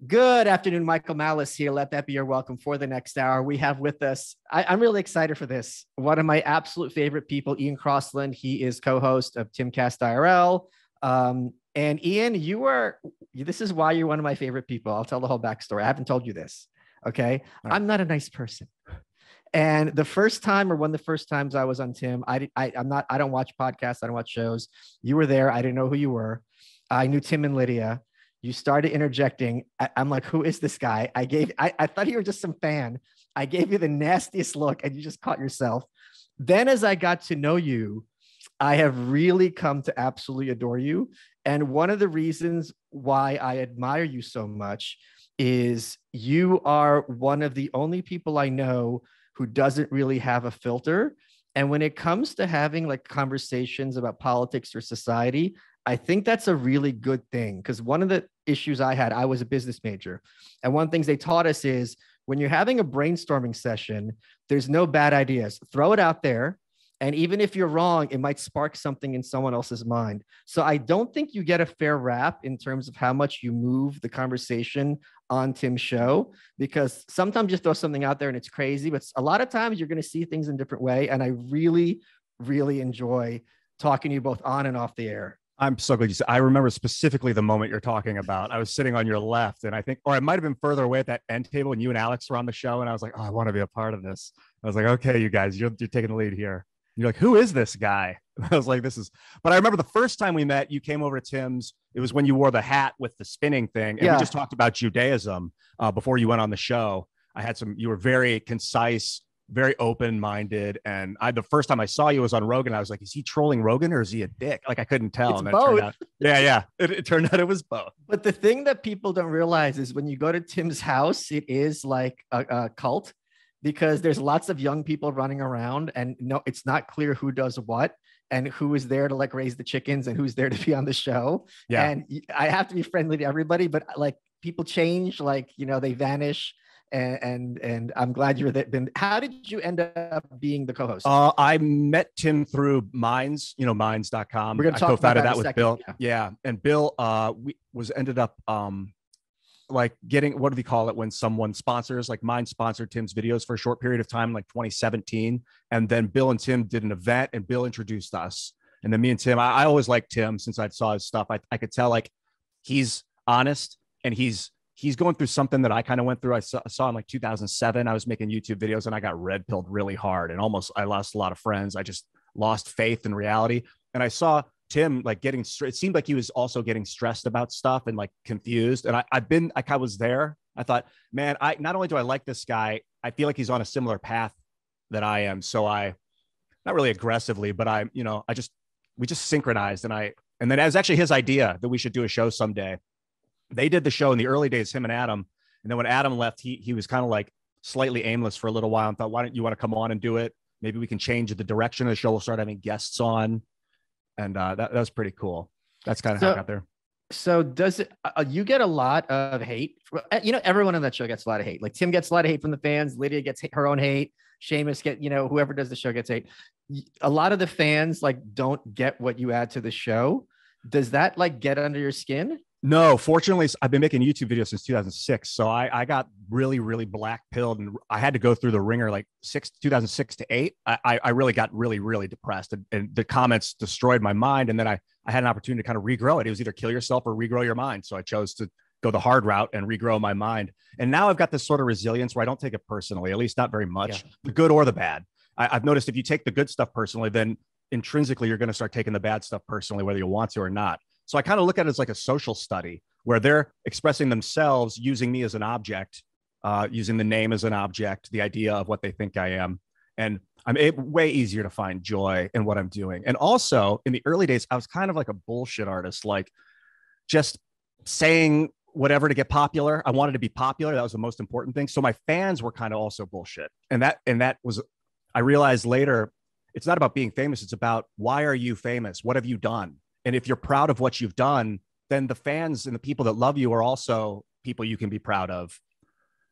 Good afternoon, Michael Malice here. Let that be your welcome for the next hour. We have with us, I'm really excited for this, one of my absolute favorite people, Ian Crossland. He is co-host of Timcast IRL. And Ian, this is why you're one of my favorite people. I'll tell the whole backstory. I haven't told you this, okay? Right. I'm not a nice person. And the first time, or one of the first times I was on Tim, I don't watch podcasts, I don't watch shows. You were there, I didn't know who you were. I knew Tim and Lydia. You started interjecting. I'm like, who is this guy? I thought you were just some fan. I gave you the nastiest look and you just caught yourself. Then as I got to know you, I have really come to absolutely adore you. And one of the reasons why I admire you so much is you are one of the only people I know who doesn't really have a filter. And when it comes to having like conversations about politics or society, I think that's a really good thing, because one of the issues I was a business major. And one of the things they taught us is when you're having a brainstorming session, there's no bad ideas. Throw it out there. And even if you're wrong, it might spark something in someone else's mind. So I don't think you get a fair rap in terms of how much you move the conversation on Tim's show, because sometimes you throw something out there and it's crazy, but a lot of times you're going to see things in a different way. And I really, really enjoy talking to you both on and off the air. I'm so glad you said. I remember specifically the moment you're talking about. I was sitting on your left, and I think, or I might have been further away at that end table, and you and Alex were on the show, and I was like, "Oh, I want to be a part of this." I was like, "Okay, you guys, you're taking the lead here." And you're like, "Who is this guy?" And I was like, "This is." But I remember the first time we met, you came over to Tim's. It was when you wore the hat with the spinning thing, and we just talked about Judaism before you went on the show. You were very concise, very open-minded, and the first time I saw you was on Rogan. I was like, is he trolling Rogan or is he a dick? Like, I couldn't tell. It's and both. It turned out it was both. But the thing that people don't realize is when you go to Tim's house, it is like a cult, because there's lots of young people running around, and no, it's not clear who does what and who is there to like raise the chickens and who's there to be on the show. Yeah. And I have to be friendly to everybody, but like people change, like, they vanish. And I'm glad you're there. How did you end up being the co-host? I met Tim through Minds, Minds.com. We're going to talk co-founded about that with Bill. Yeah. And Bill ended up like getting, what do they call it when someone sponsors, like Minds sponsored Tim's videos for a short period of time, like 2017. And then Bill and Tim did an event, and Bill introduced us. And then me and Tim, I always liked Tim since I saw his stuff. I could tell like he's honest, and he's going through something that I kind of went through. I saw in like 2007, I was making YouTube videos and I got red pilled really hard, and I lost a lot of friends. I just lost faith in reality. And I saw Tim like it seemed like he was also getting stressed about stuff and like confused. And I was there. I thought, man, not only do I like this guy, I feel like he's on a similar path that I am. So not really aggressively, but we just synchronized. And then it was actually his idea that we should do a show someday. They did the show in the early days, him and Adam. And then when Adam left, he was kind of like slightly aimless for a little while, and thought, why don't you want to come on and do it? Maybe we can change the direction of the show. We'll start having guests on. And that was pretty cool. That's kind of how I got there. So does it, you get a lot of hate? Everyone on that show gets a lot of hate. Like Tim gets a lot of hate from the fans. Lydia gets her own hate. Seamus whoever does the show gets hate. A lot of the fans like don't get what you add to the show. Does that like get under your skin? No, fortunately, I've been making YouTube videos since 2006. So I got really, really black pilled, and I had to go through the ringer like 2006 to 8. I really got really, really depressed, and the comments destroyed my mind. And then I had an opportunity to kind of regrow it. It was either kill yourself or regrow your mind. So I chose to go the hard route and regrow my mind. And now I've got this sort of resilience where I don't take it personally, at least not very much, the good or the bad. I've noticed if you take the good stuff personally, then intrinsically you're going to start taking the bad stuff personally, whether you want to or not. So I kind of look at it as like a social study where they're expressing themselves using me as an object, using the name as an object, the idea of what they think I am. And I'm way easier to find joy in what I'm doing. And also in the early days, I was kind of like a bullshit artist, like just saying whatever to get popular. I wanted to be popular. That was the most important thing. So my fans were kind of also bullshit. And that was, I realized later, it's not about being famous. It's about, why are you famous? What have you done? And if you're proud of what you've done, then the fans and the people that love you are also people you can be proud of.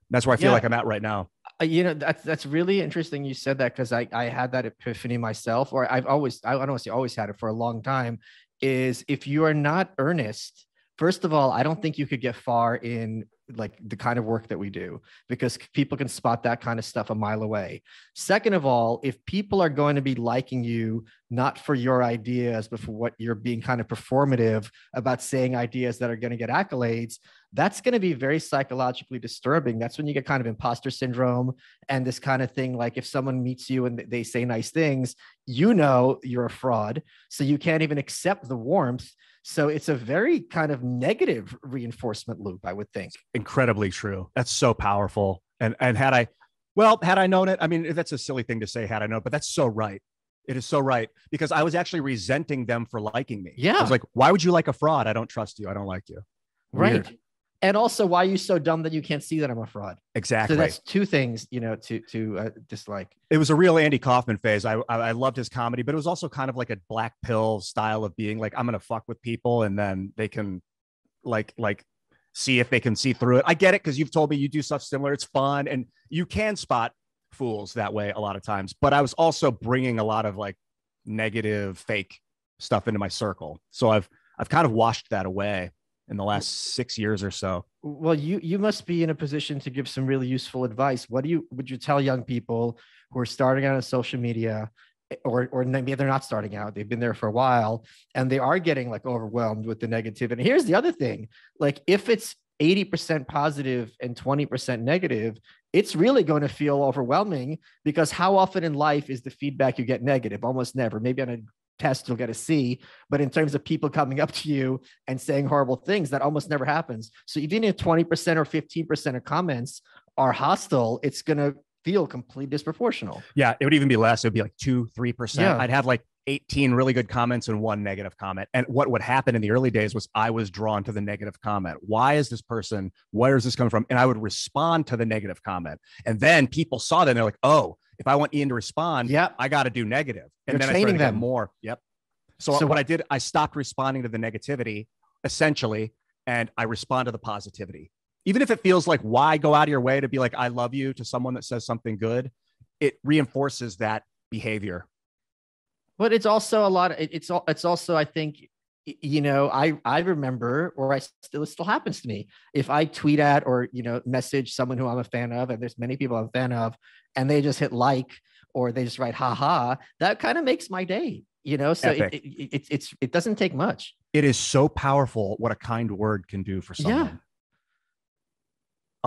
That's where I feel like I'm at right now. That's really interesting you said that, because I had that epiphany myself, or I don't want to say always had it, for a long time, is if you are not earnest, first of all, I don't think you could get far in like the kind of work that we do, because people can spot that kind of stuff a mile away. Second of all, if people are going to be liking you, not for your ideas, but for what you're being kind of performative about, saying ideas that are going to get accolades, that's going to be very psychologically disturbing. That's when you get kind of imposter syndrome and this kind of thing. Like if someone meets you and they say nice things, you know you're a fraud. So you can't even accept the warmth. So it's a very kind of negative reinforcement loop, I would think. Incredibly true. That's so powerful. And had I known it, I mean, that's a silly thing to say, had I known, but that's so right. It is so right, because I was actually resenting them for liking me. Yeah. I was like, why would you like a fraud? I don't trust you. I don't like you. Weird. Right. And also, why are you so dumb that you can't see that I'm a fraud? Exactly. So that's two things, to dislike. It was a real Andy Kaufman phase. I loved his comedy, but it was also kind of like a black pill style of being like, I'm going to fuck with people and then they can like see if they can see through it. I get it, because you've told me you do stuff similar. It's fun and you can spot fools that way a lot of times. But I was also bringing a lot of like negative fake stuff into my circle. So I've kind of washed that away in the last 6 years or so. Well, you must be in a position to give some really useful advice. Would you tell young people who are starting out on social media, or maybe they're not starting out, they've been there for a while and they are getting like overwhelmed with the negativity? And here's the other thing, like if it's 80% positive and 20% negative, it's really going to feel overwhelming, because how often in life is the feedback you get negative? Almost never. Maybe on a test you'll get a C, but in terms of people coming up to you and saying horrible things, that almost never happens. So even if 20% or 15% of comments are hostile, it's going to feel completely disproportional. Yeah, it would even be less. It would be like 2-3%. Yeah. I'd have like 18 really good comments and 1 negative comment. And what would happen in the early days was I was drawn to the negative comment. Why is this person? Where is this coming from? And I would respond to the negative comment. And then people saw that and they're like, oh, if I want Ian to respond, Yep. I got to do negative. And You're then I training started to get them more. Yep. So what I did, I stopped responding to the negativity essentially, and I respond to the positivity. Even if it feels like, why go out of your way to be like, I love you to someone that says something good, it reinforces that behavior. But it's also a lot of, it's also, I think, I remember, or it still happens to me. If I tweet at or, message someone who I'm a fan of, and there's many people I'm a fan of, and they just hit like, or they just write, haha, that kind of makes my day, so it doesn't take much. It is so powerful what a kind word can do for someone. Yeah.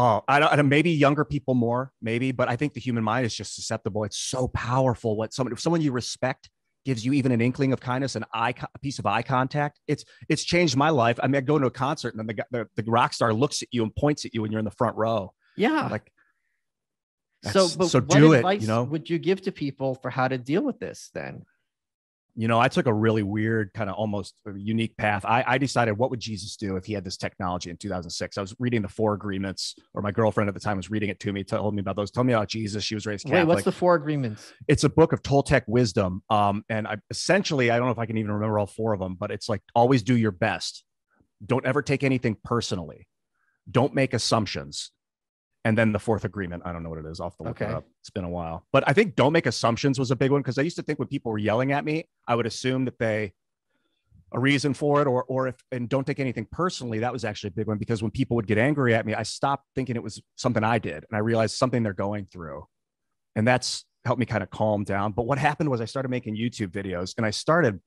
Oh, I don't, maybe younger people more, maybe, but I think the human mind is just susceptible. It's so powerful what someone you respect gives you even an inkling of kindness, a piece of eye contact. It's changed my life. I mean, I go to a concert and then the rock star looks at you and points at you when you're in the front row. Yeah. Like, so what do advice it, would you give to people for how to deal with this then? I took a really weird kind of almost unique path. I decided, what would Jesus do if he had this technology in 2006? I was reading the 4 Agreements, or my girlfriend at the time was reading it to me, told me about those. Told me about Jesus. She was raised Catholic. Wait, what's the 4 Agreements? It's a book of Toltec wisdom. And I don't know if I can even remember all 4 of them, but it's like, always do your best. Don't ever take anything personally. Don't make assumptions. And then the 4th agreement, I don't know what it is. I'll have to look it up. It's been a while. But I think don't make assumptions was a big one, because I used to think when people were yelling at me, I would assume that a reason for it, and don't take anything personally. That was actually a big one, because when people would get angry at me, I stopped thinking it was something I did. And I realized something they're going through. And that's helped me kind of calm down. But what happened was I started making YouTube videos, and I started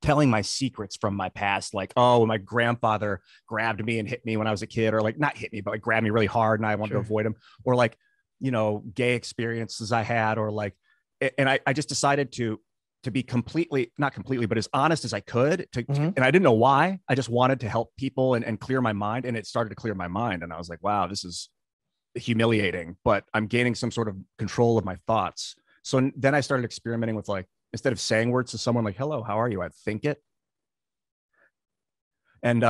telling my secrets from my past, like, oh, my grandfather grabbed me and hit me when I was a kid, or like not hit me, but like grabbed me really hard and I wanted to avoid him, or like, gay experiences I had, or like, and I just decided to be not completely, but as honest as I could and I didn't know why. I just wanted to help people and clear my mind. And it started to clear my mind. And I was like, wow, this is humiliating, but I'm gaining some sort of control of my thoughts. So then I started experimenting with, like, instead of saying words to someone like, hello, how are you? I'd think it. And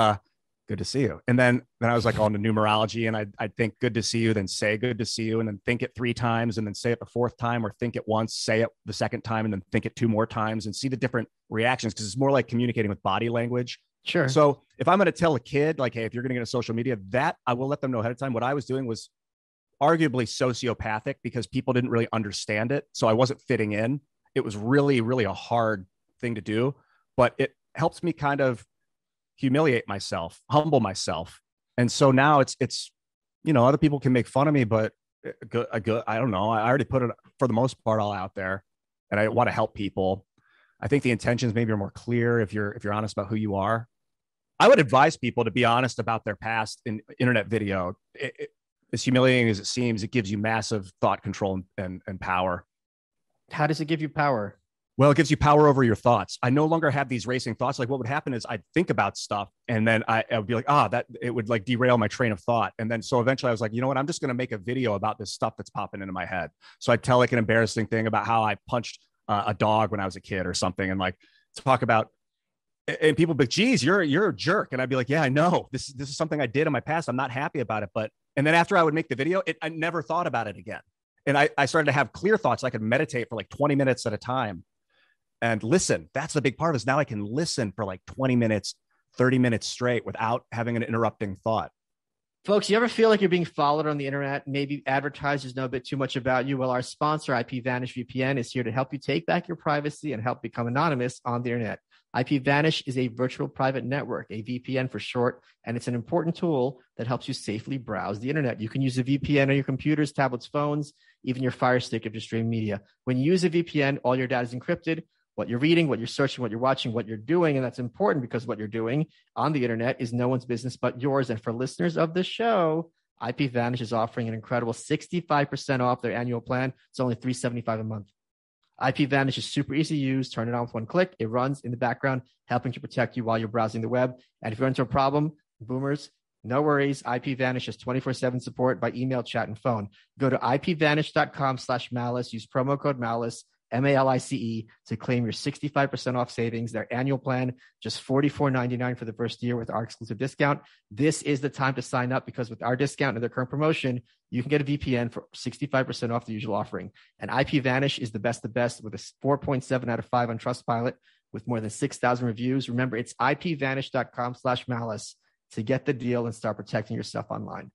good to see you. And then I was like on to numerology, and I'd think good to see you, then say good to see you, and then think it 3 times, and then say it the 4th time, or think it once, say it the 2nd time, and then think it 2 more times, and see the different reactions, because it's more like communicating with body language. Sure. So if I'm going to tell a kid, like, hey, if you're going to get into social media, that I will let them know ahead of time. What I was doing was arguably sociopathic, because people didn't really understand it. So I wasn't fitting in. It was really, really a hard thing to do, but it helps me kind of humiliate myself, humble myself. And so now it's, other people can make fun of me, but I don't know. I already put it for the most part all out there, and I want to help people. I think the intentions maybe are more clear if you're honest about who you are. I would advise people to be honest about their past in internet video. As humiliating as it seems, it gives you massive thought control and power. How does it give you power? Well, it gives you power over your thoughts. I no longer have these racing thoughts. Like what would happen is I'd think about stuff and then I would be like, that it would like derail my train of thought. And then so eventually I was like, you know what? I'm just going to make a video about this stuff that's popping into my head. So I'd tell like an embarrassing thing about how I punched a dog when I was a kid or something, and like talk about, and people be like, geez, you're a jerk. And I'd be like, yeah, I know this is something I did in my past. I'm not happy about it. And then after I would make the video, I never thought about it again. And I started to have clear thoughts. I could meditate for like 20 minutes at a time and listen. That's the big part of it, is now I can listen for like 20 minutes, 30 minutes straight without having an interrupting thought. Folks, you ever feel like you're being followed on the internet? Maybe advertisers know a bit too much about you. Well, our sponsor, IPVanish VPN, is here to help you take back your privacy and help become anonymous on the internet. IPVanish is a virtual private network, a VPN for short, and it's an important tool that helps you safely browse the internet. You can use a VPN on your computers, tablets, phones, even your Fire Stick if you stream media. When you use a VPN, all your data is encrypted. What you're reading, what you're searching, what you're watching, what you're doing. And that's important because what you're doing on the internet is no one's business but yours. And for listeners of the show, IPVanish is offering an incredible 65% off their annual plan. It's only $375 a month. IPVanish is super easy to use. Turn it on with one click. It runs in the background, helping to protect you while you're browsing the web. And if you run into a problem, boomers, no worries. IPVanish has 24/7 support by email, chat, and phone. Go to ipvanish.com/malice. Use promo code malice. MALICE to claim your 65% off savings. Their annual plan, just $44.99 for the first year with our exclusive discount. This is the time to sign up because with our discount and their current promotion, you can get a VPN for 65% off the usual offering. And IPVanish is the best of best with a 4.7 out of 5 on Trustpilot with more than 6,000 reviews. Remember, it's ipvanish.com/malice to get the deal and start protecting yourself online.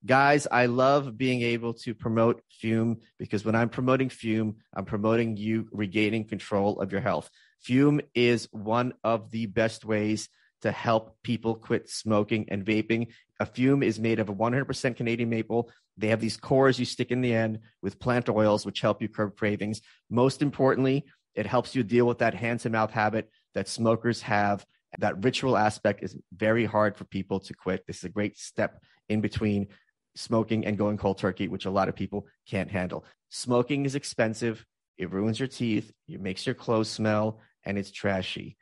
Guys, I love being able to promote Fume because when I'm promoting Fume, I'm promoting you regaining control of your health. Fume is one of the best ways to help people quit smoking and vaping. A Fume is made of a 100% Canadian maple. They have these cores you stick in the end with plant oils, which help you curb cravings. Most importantly, it helps you deal with that hand-to-mouth habit that smokers have. That ritual aspect is very hard for people to quit. This is a great step in between smoking and going cold turkey, which a lot of people can't handle. Smoking is expensive. It ruins your teeth. It makes your clothes smell, and it's trashy.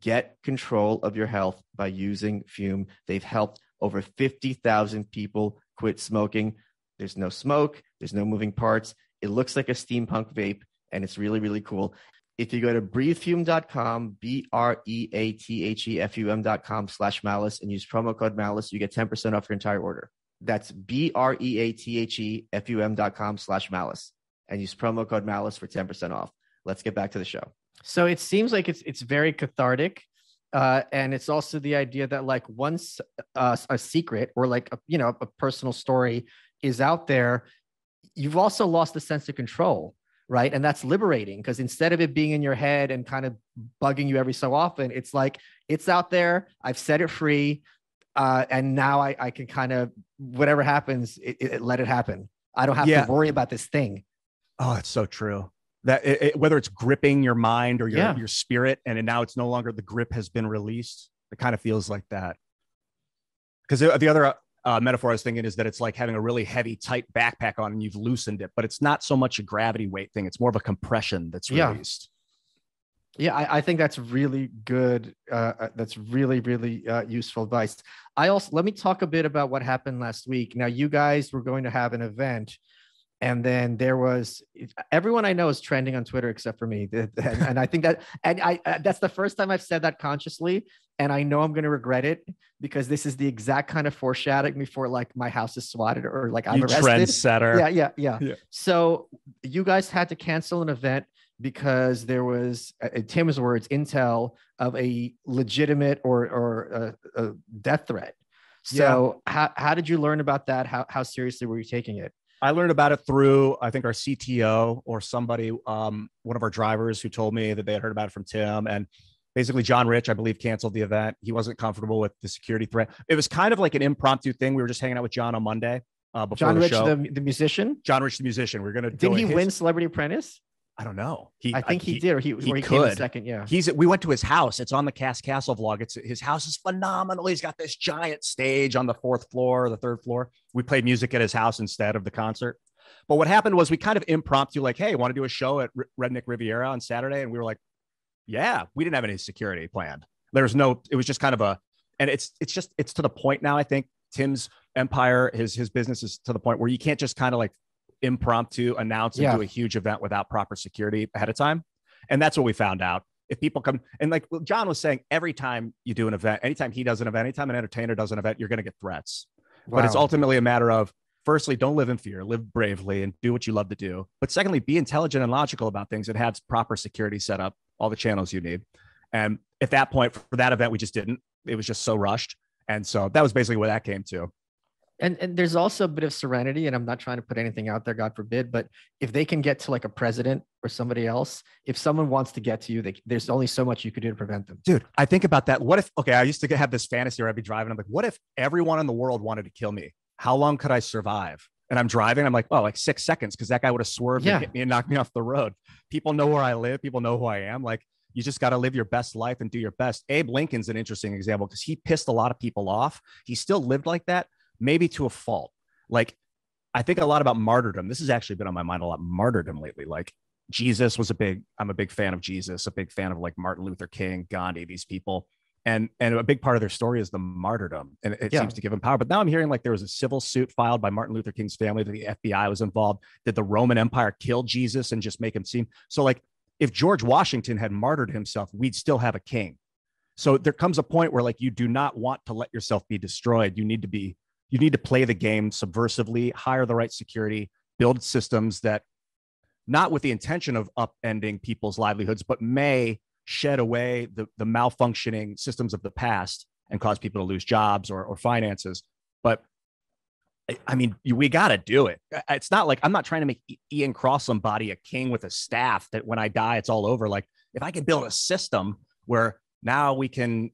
Get control of your health by using Fume. They've helped over 50,000 people quit smoking. There's no smoke. There's no moving parts. It looks like a steampunk vape, and it's really, really cool. If you go to breathefume.com, breathefum.com/malice and use promo code malice, you get 10% off your entire order. That's breathefum.com/malice and use promo code malice for 10% off. Let's get back to the show. So it seems like it's very cathartic. And it's also the idea that like once a secret or like, a personal story is out there, you've also lost the sense of control, right? And that's liberating because instead of it being in your head and kind of bugging you every so often, it's like, it's out there. I've set it free. And now I can kind of, whatever happens, let it happen. I don't have to worry about this thing. Oh, it's so true. That whether it's gripping your mind or your spirit, and now it's no longer, the grip has been released. It kind of feels like that. Because the other metaphor I was thinking is that it's like having a really heavy, tight backpack on and you've loosened it, but it's not so much a gravity weight thing. It's more of a compression that's released. Yeah, I think that's really good. That's really, really useful advice. Let me talk a bit about what happened last week. Now, you guys were going to have an event, and then there was everyone I know is trending on Twitter except for me, and I think that, and that's the first time I've said that consciously, and I know I'm going to regret it because this is the exact kind of foreshadowing before like my house is swatted or like I'm arrested. Trendsetter. Yeah. So you guys had to cancel an event because there was, in Tim's words, intel of a legitimate or a death threat. So how did you learn about that? How seriously were you taking it? I learned about it through, I think, our CTO or somebody, one of our drivers who told me that they had heard about it from Tim. And Basically, John Rich, I believe, canceled the event. He wasn't comfortable with the security threat. It was kind of like an impromptu thing. We were just hanging out with John on Monday before John the Rich, show. the musician. John Rich, the musician. We're gonna Didn't go. he win Celebrity Apprentice? I don't know. I think he did, or he could. Came in second. Yeah. We went to his house. It's on the Cass Castle vlog. His house is phenomenal. He's got this giant stage on the 4th floor, the 3rd floor. We played music at his house instead of the concert. But what happened was we kind of impromptu, like, hey, want to do a show at Redneck Riviera on Saturday? And we were like, yeah, we didn't have any security planned. It was just kind of and it's to the point now. I think Tim's empire, his business is to the point where you can't just kind of like impromptu announce and do a huge event without proper security ahead of time. And that's what we found out. If people come, and like John was saying, every time you do an event, anytime he does an event, anytime an entertainer does an event, you're going to get threats. Wow. But it's ultimately a matter of, firstly, don't live in fear, live bravely and do what you love to do. But secondly, be intelligent and logical about things and have proper security set up, all the channels you need. And at that point, for that event, we just didn't. It was just so rushed. And so that was basically where that came to. And there's also a bit of serenity, and I'm not trying to put anything out there, God forbid, but if they can get to like a president or somebody else, if someone wants to get to you, there's only so much you could do to prevent them. Dude, I think about that. What if, okay, I used to have this fantasy where I'd be driving. I'm like, what if everyone in the world wanted to kill me? How long could I survive? And I'm driving. I'm like, oh, like 6 seconds, because that guy would have swerved and hit me and knocked me off the road. People know where I live. People know who I am. Like, you just got to live your best life and do your best. Abe Lincoln's an interesting example because he pissed a lot of people off. He still lived like that, maybe to a fault. Like, I think a lot about martyrdom. This has actually been on my mind a lot, martyrdom lately. Like, Jesus was I'm a big fan of Jesus, a big fan of like Martin Luther King, Gandhi, these people. And a big part of their story is the martyrdom. And it seems to give them power. But now I'm hearing like there was a civil suit filed by Martin Luther King's family that the FBI was involved. Did the Roman Empire kill Jesus and just make him seem so? Like, if George Washington had martyred himself, we'd still have a king. So there comes a point where like you do not want to let yourself be destroyed. You need to play the game subversively, hire the right security, build systems that, not with the intention of upending people's livelihoods, but may shed away the malfunctioning systems of the past and cause people to lose jobs or finances. But I mean, we got to do it. It's not like I'm not trying to make Ian Crossland body a king with a staff that when I die, it's all over. Like, if I can build a system where now we can,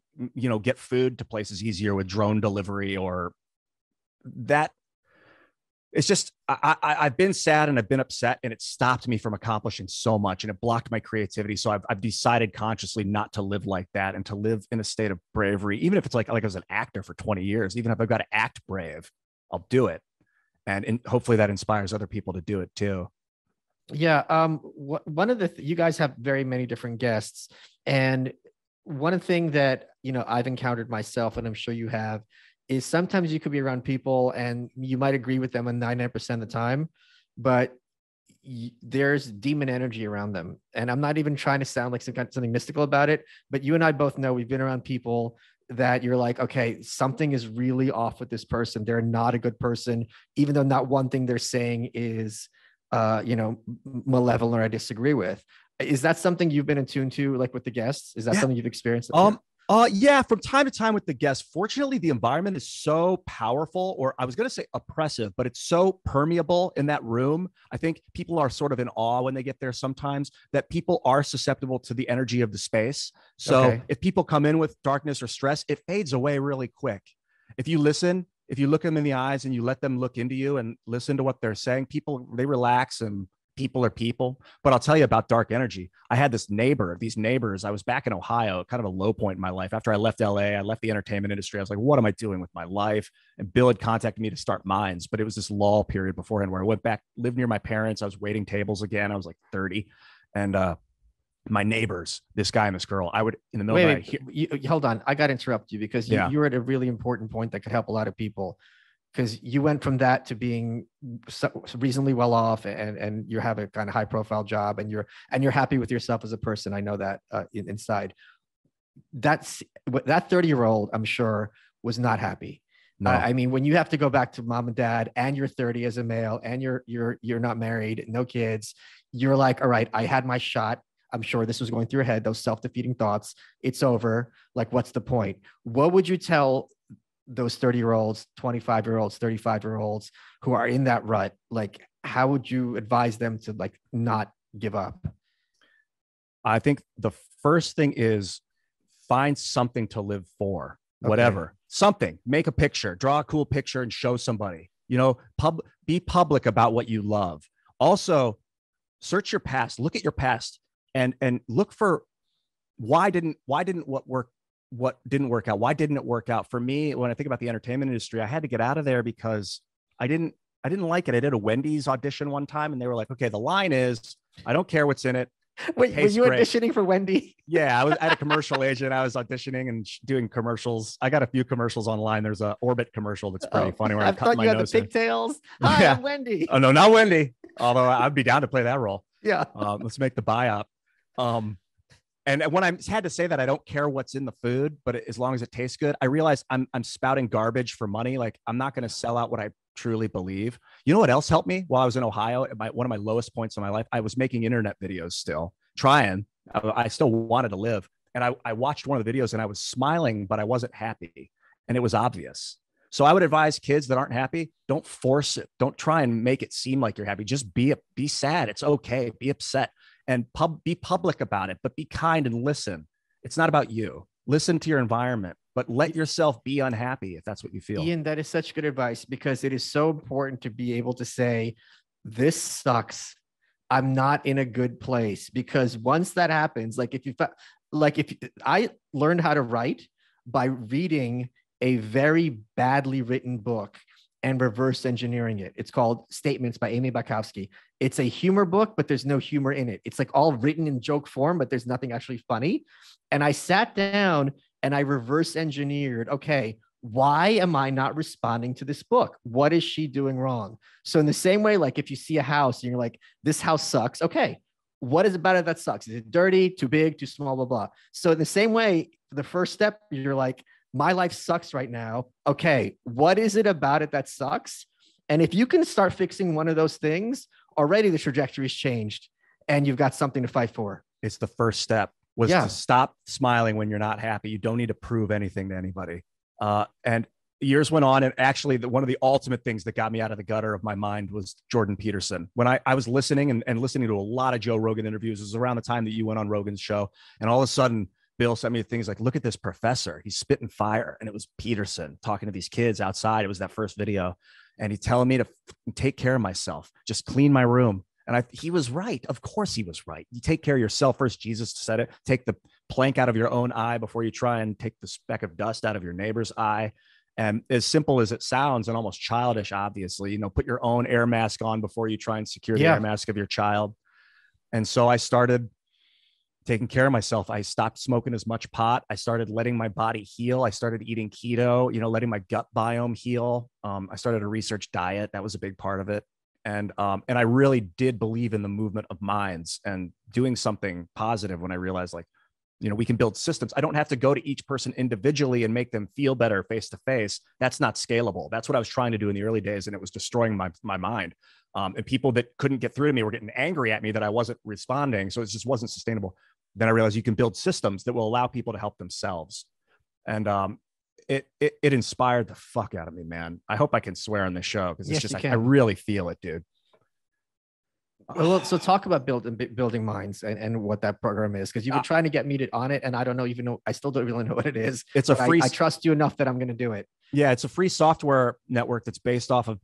get food to places easier with drone delivery or that, it's just, I've been sad and I've been upset, and it stopped me from accomplishing so much, and it blocked my creativity. So I've decided consciously not to live like that and to live in a state of bravery, even if it's like I was an actor for 20 years, even if I've got to act brave, I'll do it. And hopefully that inspires other people to do it too. Yeah. One of you guys have very many different guests. And one thing that, I've encountered myself, and I'm sure you have, is sometimes you could be around people and you might agree with them 99% of the time, but there's demon energy around them. And I'm not even trying to sound like something mystical about it, but you and I both know we've been around people that you're like, okay, something is really off with this person. They're not a good person, even though not one thing they're saying is, malevolent or I disagree with. Is that something you've been in tune to, like with the guests? Is that something you've experienced? Yeah, from time to time with the guests. Fortunately, the environment is so powerful, or I was going to say oppressive, but it's so permeable in that room. I think people are sort of in awe when they get there sometimes, that people are susceptible to the energy of the space. So if people come in with darkness or stress, it fades away really quick. If you listen, if you look them in the eyes and you let them look into you and listen to what they're saying, they relax, and people are people. But I'll tell you about dark energy. I had these neighbors. I was back in Ohio, kind of a low point in my life. After I left LA, I left the entertainment industry. I was like, what am I doing with my life? And Bill had contacted me to start Minds, but it was this lull period beforehand where I went back, lived near my parents. I was waiting tables again. I was like 30. And my neighbors, this guy and this girl, I would, in the middle of the night. Hold on. I got to interrupt you because you were at a really important point that could help a lot of people. Because you went from that to being reasonably well off, and you have a kind of high profile job, and you're happy with yourself as a person. I know that inside. That 30-year-old, I'm sure, was not happy. No. I mean, when you have to go back to mom and dad, and you're 30 as a male, and you're not married, no kids, you're like, all right, I had my shot. I'm sure this was going through your head, those self-defeating thoughts. It's over. Like, what's the point? What would you tell those 30-year-olds, 25-year-olds, 35-year-olds who are in that rut? Like, how would you advise them to like not give up? I think the first thing is find something to live for, Okay. whatever, something, make a picture, draw a cool picture and show somebody, you know, be public about what you love. Also, search your past, look at your past and look for why didn't what didn't work out? Why didn't it work out? For me, when I think about the entertainment industry, I had to get out of there because I didn't like it. I did a Wendy's audition one time and they were like, okay, the line is, I don't care what's in it. Wait, were you auditioning for Wendy? Yeah, I had a commercial agent. I was auditioning and doing commercials. I got a few commercials online. There's a Orbit commercial that's pretty funny where I thought you had the pigtails. Hi, yeah. I'm Wendy. Oh no, not Wendy. Although I'd be down to play that role. Yeah. Let's make the buy-up. And when I had to say that I don't care what's in the food, but as long as it tastes good, I realized I'm spouting garbage for money. Like I'm not going to sell out what I truly believe. You know what else helped me while I was in Ohio? At one of my lowest points in my life, I was making internet videos still, trying. I still wanted to live. And I watched one of the videos and I was smiling, but I wasn't happy. And it was obvious. So I would advise kids that aren't happy, don't force it. Don't try and make it seem like you're happy. Just be sad. It's okay. Be upset and be public about it, but be kind and listen. It's not about you. Listen to your environment, but let yourself be unhappy if that's what you feel. Ian, that is such good advice because it is so important to be able to say, this sucks. I'm not in a good place, because once that happens, I learned how to write by reading a very badly written book and reverse engineering it. It's called Statements by Amy Bakowski. It's a humor book, but there's no humor in it. It's like all written in joke form, but there's nothing actually funny. And I sat down and I reverse engineered, okay, why am I not responding to this book? What is she doing wrong? So in the same way, like if you see a house and you're like, this house sucks. Okay, what is about it that sucks? Is it dirty, too big, too small, blah, blah. So in the same way, the first step, you're like, my life sucks right now. Okay, what is it about it that sucks? And if you can start fixing one of those things, already the trajectory's changed and you've got something to fight for. It's the first step was to stop smiling when you're not happy. You don't need to prove anything to anybody. And years went on. And actually one of the ultimate things that got me out of the gutter of my mind was Jordan Peterson. When I was listening and listening to a lot of Joe Rogan interviews, it was around the time that you went on Rogan's show. And all of a sudden, Bill sent me things like, look at this professor. He's spitting fire. And it was Peterson talking to these kids outside. It was that first video. And he's telling me to take care of myself, just clean my room. And he was right. Of course he was right. You take care of yourself first. Jesus said it. Take the plank out of your own eye before you try and take the speck of dust out of your neighbor's eye. And as simple as it sounds and almost childish, obviously, put your own air mask on before you try and secure the air mask of your child. And so I started taking care of myself. I stopped smoking as much pot. I started letting my body heal. I started eating keto, letting my gut biome heal. I started a research diet. That was a big part of it. And I really did believe in the movement of minds and doing something positive when I realized, like, we can build systems. I don't have to go to each person individually and make them feel better face to face. That's not scalable. That's what I was trying to do in the early days. And it was destroying my mind. And people that couldn't get through to me were getting angry at me that I wasn't responding. So it just wasn't sustainable. Then I realized you can build systems that will allow people to help themselves. And it inspired the fuck out of me, man. I hope I can swear on this show because it's just, I really feel it, dude. Well, so talk about building minds and what that program is, because you've been trying to get me on it, and I still don't really know what it is. It's a free. I trust you enough that I'm going to do it. Yeah, it's a free software network that's based off of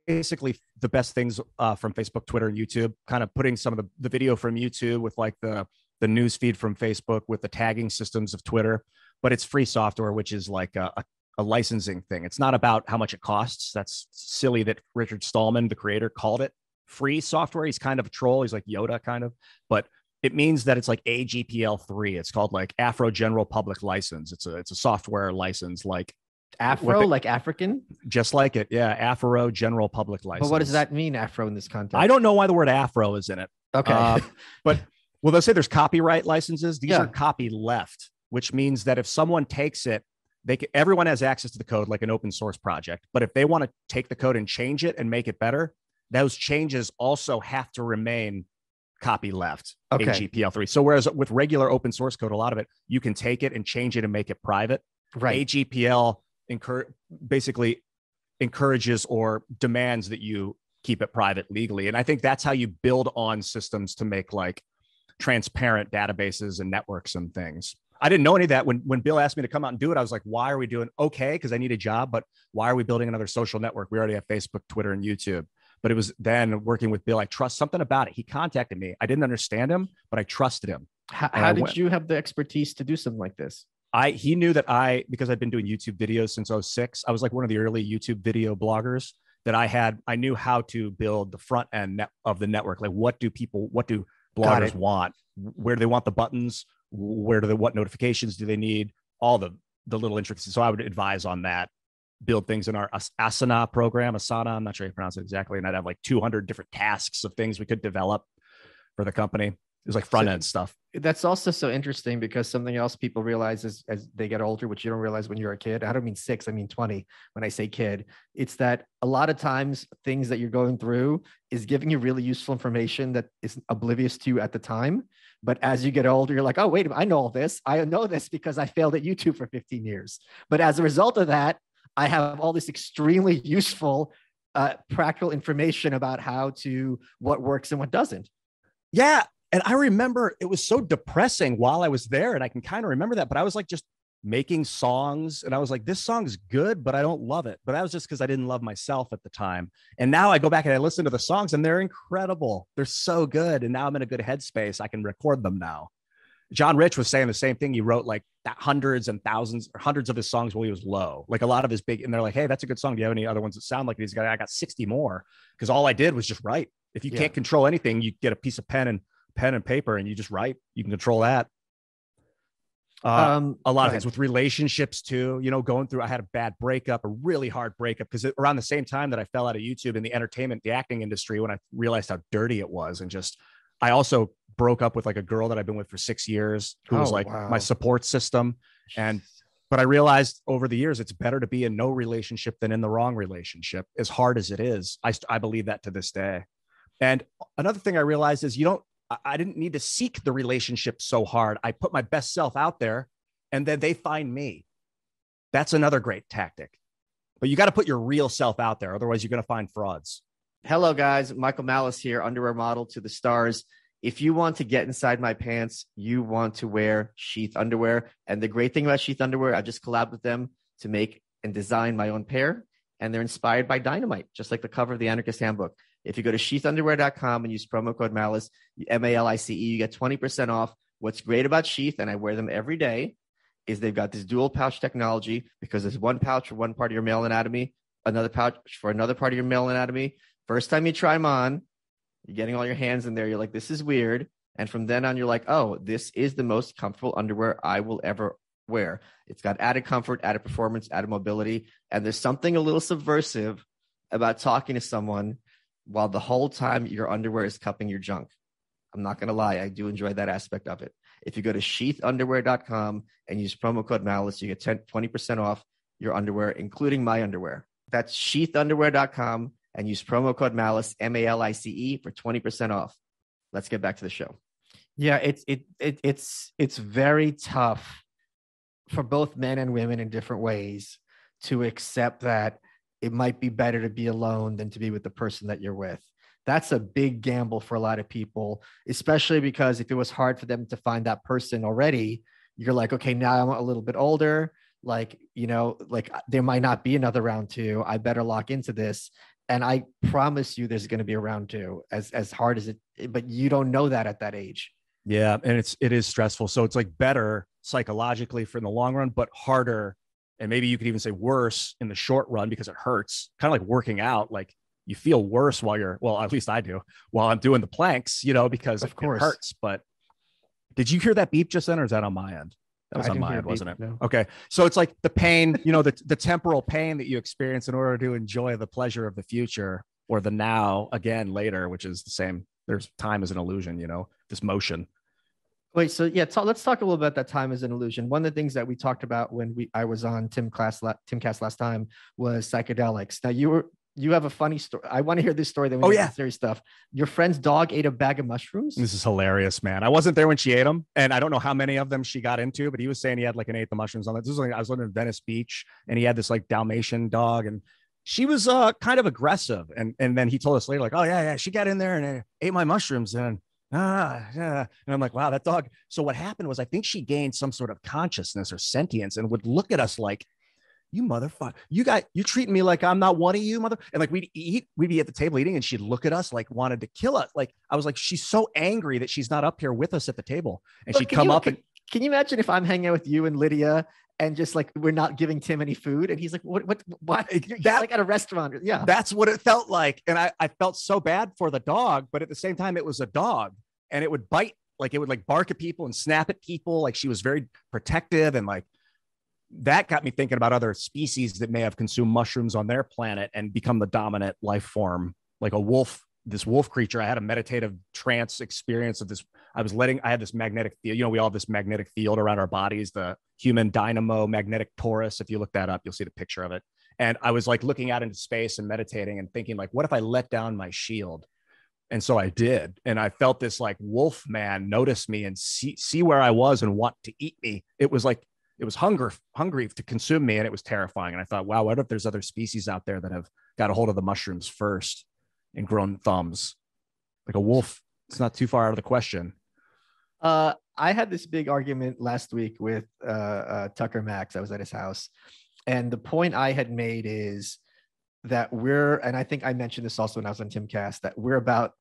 basically the best things from Facebook, Twitter, and YouTube. Kind of putting some of the video from YouTube with like the news feed from Facebook with the tagging systems of Twitter. But it's free software, which is like a licensing thing. It's not about how much it costs. That's silly that Richard Stallman, the creator, called it free software. He's kind of a troll. He's like Yoda kind of, but it means that it's like AGPL3. It's called like Afro General Public License. It's a software license, like Afro, like African, just like it. Yeah. Afro General Public License. But what does that mean, Afro, in this context? I don't know why the word Afro is in it. Okay. But well, they'll say there's copyright licenses. These are copy left, which means that if someone takes it, everyone has access to the code like an open source project. But if they want to take the code and change it and make it better, those changes also have to remain copy left, AGPL3. So whereas with regular open source code, a lot of it, you can take it and change it and make it private. Right. AGPL basically encourages or demands that you keep it private legally. And I think that's how you build on systems to make like transparent databases and networks and things. I didn't know any of that. When Bill asked me to come out and do it, I was like, why are we doing okay? Because I need a job, but why are we building another social network? We already have Facebook, Twitter, and YouTube. But it was then working with Bill. I trust something about it. He contacted me. I didn't understand him, but I trusted him. How did you have the expertise to do something like this? He knew that because I've been doing YouTube videos since 2006. I was like one of the early YouTube video bloggers that I knew how to build the front end of the network. Like what do bloggers want? Where do they want the buttons? What notifications do they need? All the little intricacies. So I would advise on that, build things in our Asana program, I'm not sure how you pronounce it exactly. And I'd have like 200 different tasks of things we could develop for the company. It was like front end stuff. That's also so interesting because something else people realize as they get older, which you don't realize when you're a kid. I don't mean 6, I mean 20 when I say kid. It's that a lot of times things that you're going through is giving you really useful information that is oblivious to you at the time. But as you get older, you're like, oh, wait a minute, I know all this. I know this because I failed at YouTube for 15 years. But as a result of that, I have all this extremely useful, practical information about what works and what doesn't. Yeah. And I remember it was so depressing while I was there. And I can kind of remember that, but I was like just making songs and I was like, this song's good, but I don't love it. But that was just because I didn't love myself at the time. And now I go back and I listen to the songs and they're incredible. They're so good. And now I'm in a good headspace. I can record them now. John Rich was saying the same thing. He wrote like hundreds and thousands or hundreds of his songs while he was low, like a lot of his big, and they're like, hey, that's a good song. Do you have any other ones that sound like it? I got 60 more because all I did was just write. If you can't control anything, you get a piece of pen and paper and you just write. You can control that. A lot of things with relationships too, going through, I had a bad breakup, a really hard breakup, because around the same time that I fell out of YouTube in the entertainment, the acting industry, when I realized how dirty it was. And I also broke up with like a girl that I've been with for 6 years who was like my support system. But I realized over the years, it's better to be in no relationship than in the wrong relationship, as hard as it is. I believe that to this day. And another thing I realized is I didn't need to seek the relationship so hard. I put my best self out there and then they find me. That's another great tactic. But you got to put your real self out there. Otherwise, you're going to find frauds. Hello, guys. Michael Malice here, underwear model to the stars. If you want to get inside my pants, you want to wear Sheath underwear. And the great thing about Sheath underwear, I just collabed with them to make and design my own pair. And they're inspired by dynamite, just like the cover of the Anarchist Handbook. If you go to sheathunderwear.com and use promo code Malice, Malice, you get 20% off. What's great about Sheath, and I wear them every day, is they've got this dual pouch technology, because there's one pouch for one part of your male anatomy, another pouch for another part of your male anatomy. First time you try them on, you're getting all your hands in there. You're like, this is weird. And from then on, you're like, oh, this is the most comfortable underwear I will ever wear. It's got added comfort, added performance, added mobility. And there's something a little subversive about talking to someone while the whole time your underwear is cupping your junk. I'm not going to lie. I do enjoy that aspect of it. If you go to sheathunderwear.com and use promo code Malice, you get 20% off your underwear, including my underwear. That's sheathunderwear.com and use promo code Malice, Malice, for 20% off. Let's get back to the show. Yeah, it's very tough for both men and women in different ways to accept that it might be better to be alone than to be with the person that you're with. That's a big gamble for a lot of people, especially because if it was hard for them to find that person already, you're like, okay, now I'm a little bit older. Like, there might not be another round 2. I better lock into this. And I promise you there's going to be a round 2, as hard as it, but you don't know that at that age. Yeah. And it is stressful. So it's like better psychologically for in the long run, but harder. And maybe you could even say worse in the short run because it hurts. Kind of like working out. Like you feel worse at least I do, while I'm doing the planks, because of course it hurts. But did you hear that beep just then, or is that on my end? That was on my end, wasn't it? No. Okay. So it's like the pain, the temporal pain that you experience in order to enjoy the pleasure of the future or the now again later, which is the same. There's time as an illusion, this motion. Wait, so yeah, let's talk a little about that time as an illusion. One of the things that we talked about when I was on Timcast last time was psychedelics. Now you have a funny story. I want to hear this story. Then we get serious stuff. Your friend's dog ate a bag of mushrooms. This is hilarious, man. I wasn't there when she ate them, and I don't know how many of them she got into, but he was saying he had like an ate the mushrooms on that. This was like I was living in Venice Beach, and he had this like Dalmatian dog, and she was kind of aggressive. And then he told us later, like, oh yeah, she got in there and ate my mushrooms, and Yeah. And I'm like, wow, that dog. So what happened was I think she gained some sort of consciousness or sentience and would look at us like, you motherfucker, you treating me like I'm not one of you, mother. And like we'd be at the table eating and she'd look at us like wanted to kill us. Like I was like, she's so angry that she's not up here with us at the table. And But she'd come up and can you imagine if I'm hanging out with you and Lydia and just like we're not giving Tim any food and he's like, what? He's like at a restaurant. Yeah. That's what it felt like. And I felt so bad for the dog, but at the same time, it was a dog and it would bite, like it would like bark at people and snap at people. Like she was very protective and like, that got me thinking about other species that may have consumed mushrooms on their planet and become the dominant life form, like a wolf, this wolf creature. I had a meditative trance experience of this. I had this magnetic field. You know, we all have this magnetic field around our bodies, the human dynamo magnetic torus. If you look that up, you'll see the picture of it. And I was like looking out into space and meditating and thinking like, what if I let down my shield? And so I did. And I felt this like wolf man notice me and see where I was and want to eat me. It was hungry to consume me. And it was terrifying. And I thought, wow, what if there's other species out there that have got a hold of the mushrooms first and grown thumbs? Like a wolf, it's not too far out of the question. I had this big argument last week with Tucker Max. I was at his house. And the point I had made is that and I think I mentioned this also when I was on Timcast, that we're about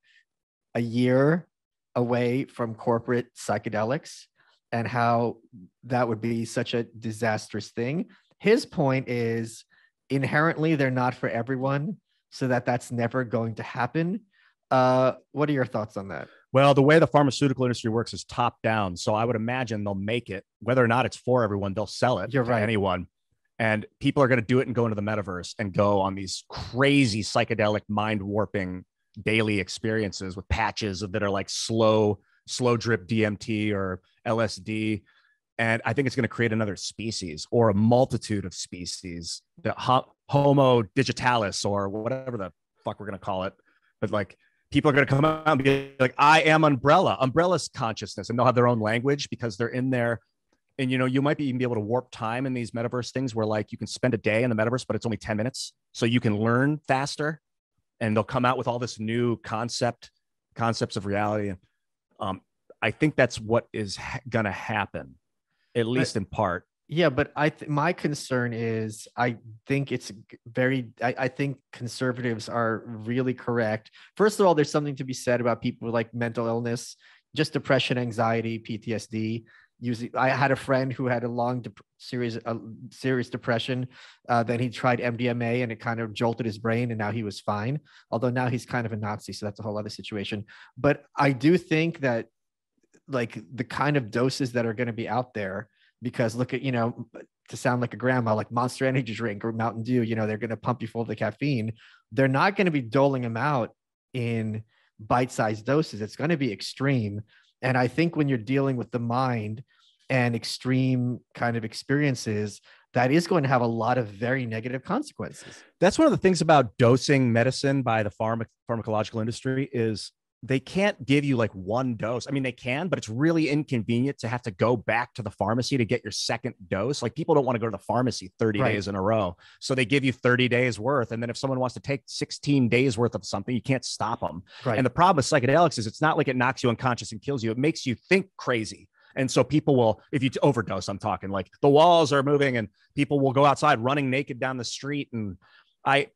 a year away from corporate psychedelics and how that would be such a disastrous thing. His point is inherently they're not for everyone, so that's never going to happen. What are your thoughts on that? Well, the way the pharmaceutical industry works is top down. So I would imagine they'll make it, whether or not it's for everyone, they'll sell it to anyone. And people are going to do it and go into the metaverse and go on these crazy psychedelic mind warping daily experiences with patches that are like slow drip DMT or LSD. And I think it's going to create another species or a multitude of species, the Homo digitalis or whatever the fuck we're going to call it. But like people are going to come out and be like, I am Umbrella's consciousness, and they'll have their own language because they're in there. And, you know, you might even be able to warp time in these metaverse things where like you can spend a day in the metaverse, but it's only 10 minutes. So you can learn faster and they'll come out with all this new concepts of reality. I think that's what is going to happen, at least in part. Yeah, but my concern is I think conservatives are really correct. First of all, there's something to be said about people with like mental illness, just depression, anxiety, PTSD. Usually, I had a friend who had a serious depression. Then he tried MDMA and it kind of jolted his brain, and now he was fine. Although now he's kind of a Nazi, so that's a whole other situation. But I do think that like the kind of doses that are going to be out there, because look at, you know, to sound like a grandma, like Monster Energy drink or Mountain Dew, you know, they're going to pump you full of the caffeine. They're not going to be doling them out in bite-sized doses. It's going to be extreme. And I think when you're dealing with the mind and extreme kind of experiences, that is going to have a lot of very negative consequences. That's one of the things about dosing medicine by the pharmacological industry is they can't give you like one dose. I mean, they can, but it's really inconvenient to have to go back to the pharmacy to get your second dose. Like people don't want to go to the pharmacy 30 days in a row. So they give you 30 days worth. And then if someone wants to take 16 days worth of something, you can't stop them. Right. And the problem with psychedelics is it's not like it knocks you unconscious and kills you. It makes you think crazy. And so people will, if you overdose, I'm talking like the walls are moving and people will go outside running naked down the street. And I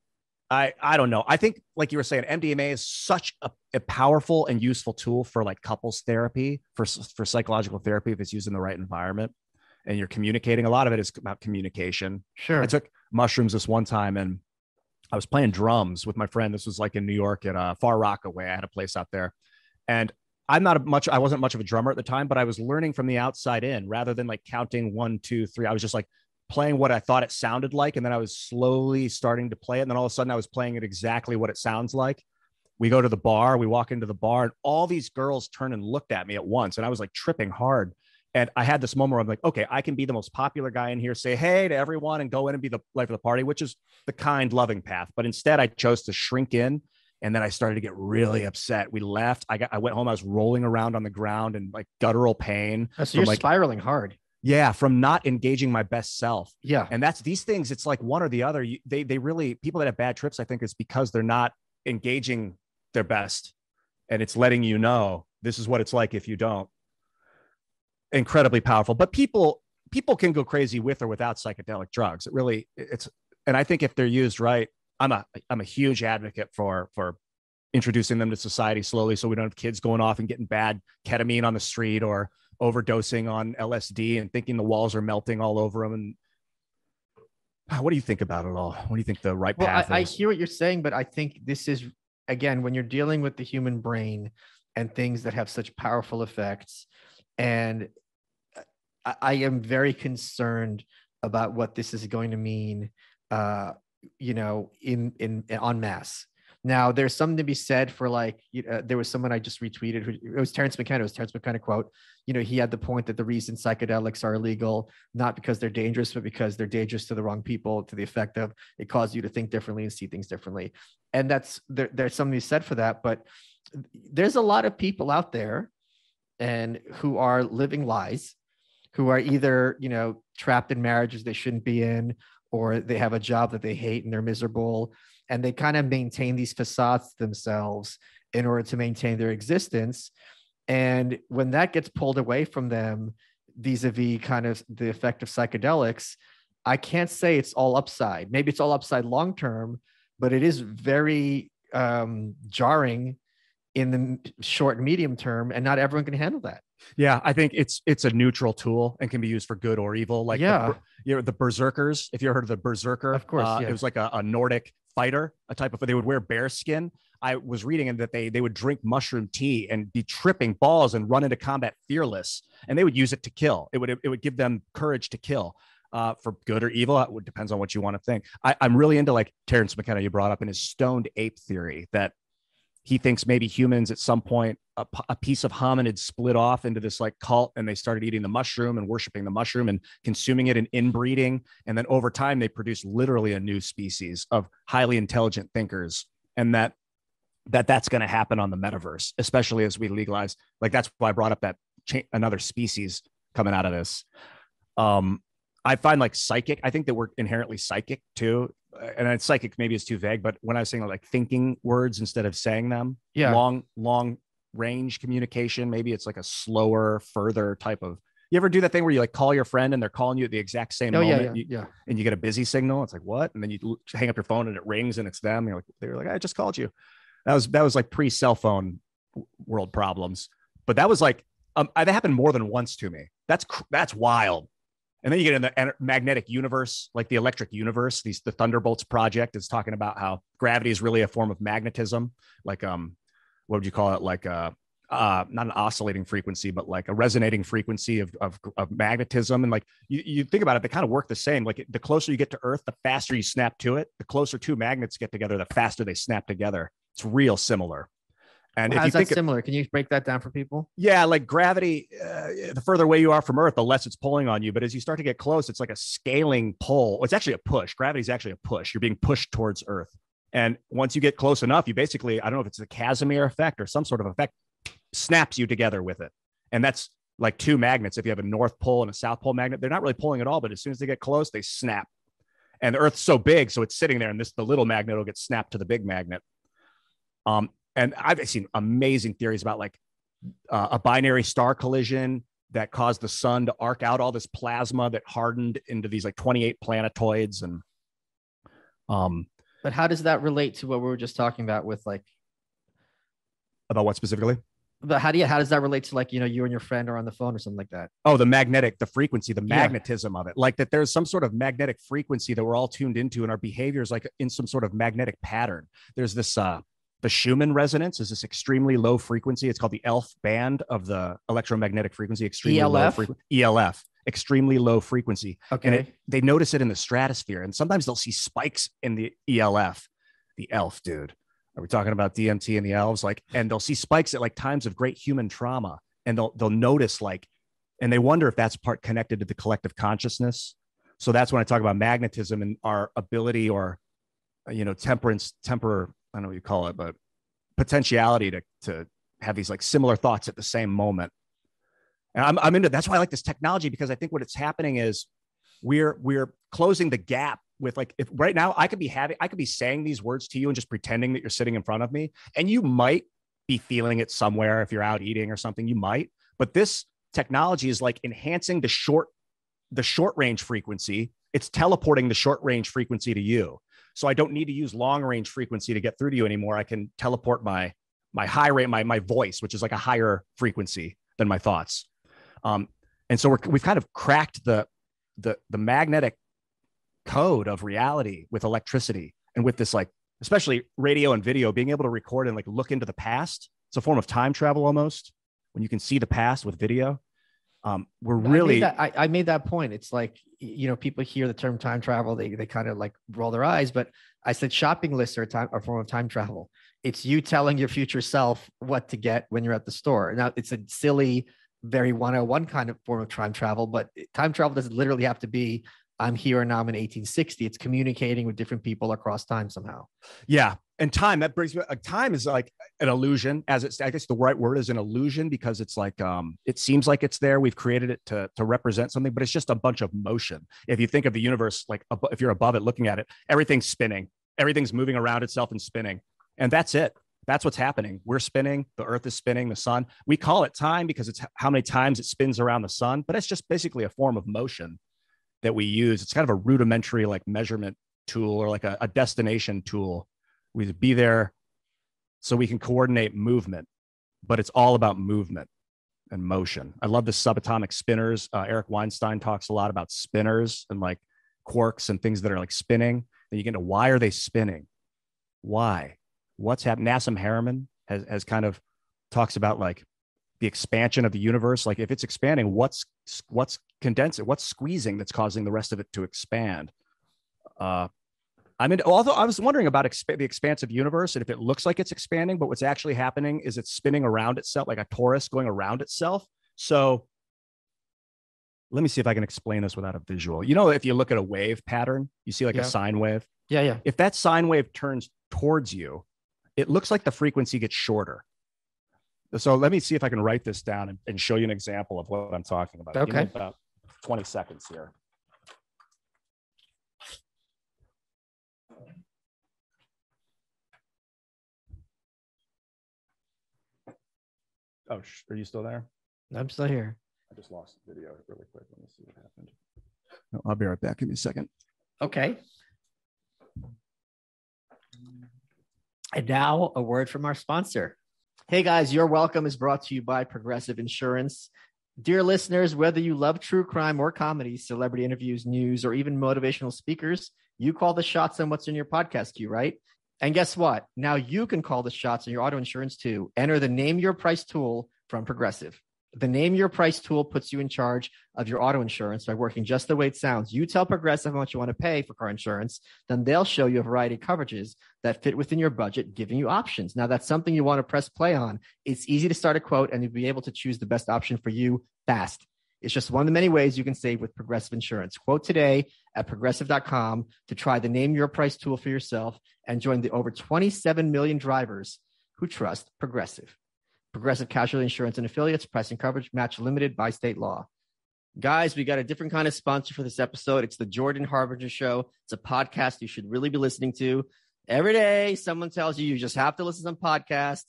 don't know. I think, like you were saying, MDMA is such a powerful and useful tool for like couples therapy, for psychological therapy, if it's used in the right environment and you're communicating. A lot of it is about communication. Sure. I took mushrooms this one time and I was playing drums with my friend. This was like in New York at Far Rockaway. I had a place out there. And I wasn't much of a drummer at the time, but I was learning from the outside in rather than like counting 1, 2, 3. I was just like playing what I thought it sounded like. And then I was slowly starting to play it. And then all of a sudden I was playing it exactly what it sounds like. We go to the bar, we walk into the bar and all these girls turned and looked at me at once. And I was like tripping hard. And I had this moment where I'm like, okay, I can be the most popular guy in here, say hey to everyone and go in and be the life of the party, which is the kind, loving path. But instead I chose to shrink in. And then I started to get really upset. We left. I went home. I was rolling around on the ground in like guttural pain. So you're like, spiraling hard. Yeah, from not engaging my best self. Yeah. And that's these things. It's like one or the other. They really, people that have bad trips, I think, is because they're not engaging their best. And it's letting you know This is what it's like if you don't. Incredibly powerful. But people can go crazy with or without psychedelic drugs. And I think if they're used right, I'm a huge advocate for introducing them to society slowly, so we don't have kids going off and getting bad ketamine on the street or overdosing on LSD and thinking the walls are melting all over them. And what do you think about it all? What do you think the right path is? I hear what you're saying, but I think this is, again, when you're dealing with the human brain and things that have such powerful effects, and I am very concerned about what this is going to mean, in en masse. Now, there's something to be said for, like, there was someone I just retweeted. It was Terrence McKenna. It was Terrence McKenna quote. He had the point that the reason psychedelics are illegal, not because they're dangerous, but because they're dangerous to the wrong people, to the effect of it causes you to think differently and see things differently. And there's something to be said for that. But there's a lot of people out there and who are living lies, who are either, trapped in marriages they shouldn't be in, or they have a job that they hate and they're miserable. And they kind of maintain these facades themselves in order to maintain their existence. And when that gets pulled away from them, vis-a-vis kind of the effect of psychedelics, I can't say it's all upside. Maybe it's all upside long-term, but it is very jarring in the short and medium term, and not everyone can handle that. Yeah, I think it's a neutral tool and can be used for good or evil. Like, the berserkers, if you ever heard of the berserker, of course, it was like a Nordic fighter, a type of, they would wear bear skin. I was reading that they would drink mushroom tea and be tripping balls and run into combat fearless, and they would use it to kill. It would give them courage to kill, for good or evil. It depends on what you want to think. I'm really into, like, Terrence McKenna, you brought up, in his stoned ape theory, that he thinks maybe humans at some point, a piece of hominid split off into this, like, cult, and they started eating the mushroom and worshiping the mushroom and consuming it and inbreeding. And then over time, they produced literally a new species of highly intelligent thinkers. And that's going to happen on the metaverse, especially as we legalize. Like, that's why I brought up that another species coming out of this. I find, like, psychic, I think that we're inherently psychic too. And psychic maybe is too vague, but when I was saying, like, thinking words instead of saying them, long range communication, maybe it's like a slower, further type of. You ever do that thing where you, like, call your friend and they're calling you at the exact same moment? And you get a busy signal. It's like, what? And then you hang up your phone and it rings and it's them. You're like, they're like, I just called you. That was like pre-cell phone world problems. But that was like, that happened more than once to me. That's wild. And then you get in the magnetic universe, like the electric universe. The Thunderbolts project is talking about how gravity is really a form of magnetism. Like, what would you call it? Like, not an oscillating frequency, but like a resonating frequency of magnetism. And, like, you think about it, they kind of work the same. Like, the closer you get to Earth, the faster you snap to it. The closer two magnets get together, the faster they snap together. It's real similar. And how is that similar? Can you break that down for people? Yeah, like gravity, the further away you are from Earth, the less it's pulling on you. But as you start to get close, it's like a scaling pull. It's actually a push. Gravity is actually a push. You're being pushed towards Earth. And once you get close enough, you basically, I don't know if it's a Casimir effect or some sort of effect, snaps you together with it. And that's like two magnets. If you have a North Pole and a South Pole magnet, they're not really pulling at all. But as soon as they get close, they snap. And the Earth's so big, so it's sitting there, and the little magnet will get snapped to the big magnet. And I've seen amazing theories about, like, a binary star collision that caused the sun to arc out all this plasma that hardened into these, like, 28 planetoids. And but how does that relate to what we were just talking about with, like, about what specifically? How does that relate to, like, you and your friend are on the phone or something like that? Oh, the frequency, the magnetism of it. Like, that there's some sort of magnetic frequency that we're all tuned into, and our behavior is like in some sort of magnetic pattern. There's this, the Schumann resonance is this extremely low frequency. It's called the ELF band of the electromagnetic frequency. Extremely low frequency. ELF, extremely low frequency. Okay. And they notice it in the stratosphere, and sometimes they'll see spikes in the ELF. The ELF, dude. Are we talking about DMT and the elves? Like, and they'll see spikes at, like, times of great human trauma, and they'll notice, like, and they wonder if that's part connected to the collective consciousness. So that's when I talk about magnetism and our ability, or, I don't know what you call it, but potentiality to have these, like, similar thoughts at the same moment. And I'm into, that's why I like this technology, because I think what it's happening is we're closing the gap with, like, if right now I could be saying these words to you and just pretending that you're sitting in front of me, and you might be feeling it somewhere. If you're out eating or something, you might. But this technology is like enhancing the short range frequency. It's teleporting the short range frequency to you. So I don't need to use long range frequency to get through to you anymore. I can teleport my high rate, my voice, which is like a higher frequency than my thoughts. And so we've kind of cracked the magnetic code of reality with electricity and with this, like, especially radio and video, being able to record and like look into the past. It's a form of time travel almost, when you can see the past with video. We're really, I made that point. It's like, people hear the term time travel, they kind of like roll their eyes, but I said shopping lists are a form of time travel. It's you telling your future self what to get when you're at the store. Now, it's a silly, very 101 kind of form of time travel, but time travel doesn't literally have to be, I'm here and now I'm in 1860. It's communicating with different people across time somehow. Yeah. And time, that brings me, time is like an illusion, I guess the right word is an illusion, because it's like, it seems like it's there. We've created it to represent something, but it's just a bunch of motion. If you think of the universe, like if you're above it, looking at it, everything's spinning, everything's moving around itself and spinning. And that's it. That's what's happening. We're spinning. The earth is spinning, the sun. We call it time because it's how many times it spins around the sun, but it's just basically a form of motion that we use. It's kind of a rudimentary like measurement tool, or like a destination tool. We be there so we can coordinate movement, but it's all about movement and motion. I love the subatomic spinners. Eric Weinstein talks a lot about spinners and like quarks and things that are like spinning. Then you get into, why are they spinning? Why? What's happened? Nassim Haramein has kind of talks about like the expansion of the universe. Like if it's expanding, what's condensing, what's squeezing that's causing the rest of it to expand? Although I was wondering about the expansive universe, and if it looks like it's expanding, but what's actually happening is it's spinning around itself, like a torus going around itself. So let me see if I can explain this without a visual. If you look at a wave pattern, you see like a sine wave. Yeah. If that sine wave turns towards you, it looks like the frequency gets shorter. So let me see if I can write this down and show you an example of what I'm talking about. Okay. Give me about 20 seconds here. Oh, are you still there? I'm still here. I just lost the video really quick. Let me see what happened. No, I'll be right back. Give me a second. Okay. And now a word from our sponsor. Hey guys, Your Welcome is brought to you by Progressive Insurance. Dear listeners, whether you love true crime or comedy, celebrity interviews, news, or even motivational speakers, you call the shots on what's in your podcast queue, right? And guess what? Now you can call the shots on your auto insurance too. Enter the Name Your Price tool from Progressive. The Name Your Price tool puts you in charge of your auto insurance by working just the way it sounds. You tell Progressive how much you want to pay for car insurance, then they'll show you a variety of coverages that fit within your budget, giving you options. Now, that's something you want to press play on. It's easy to start a quote, and you'll be able to choose the best option for you fast. It's just one of the many ways you can save with Progressive Insurance. Quote today at progressive.com to try the Name Your Price tool for yourself and join the over 27 million drivers who trust Progressive. Progressive Casualty Insurance and Affiliates, pricing coverage match limited by state law. Guys, we got a different kind of sponsor for this episode. It's the Jordan Harbinger Show. It's a podcast you should really be listening to. Every day, someone tells you just have to listen to some podcast,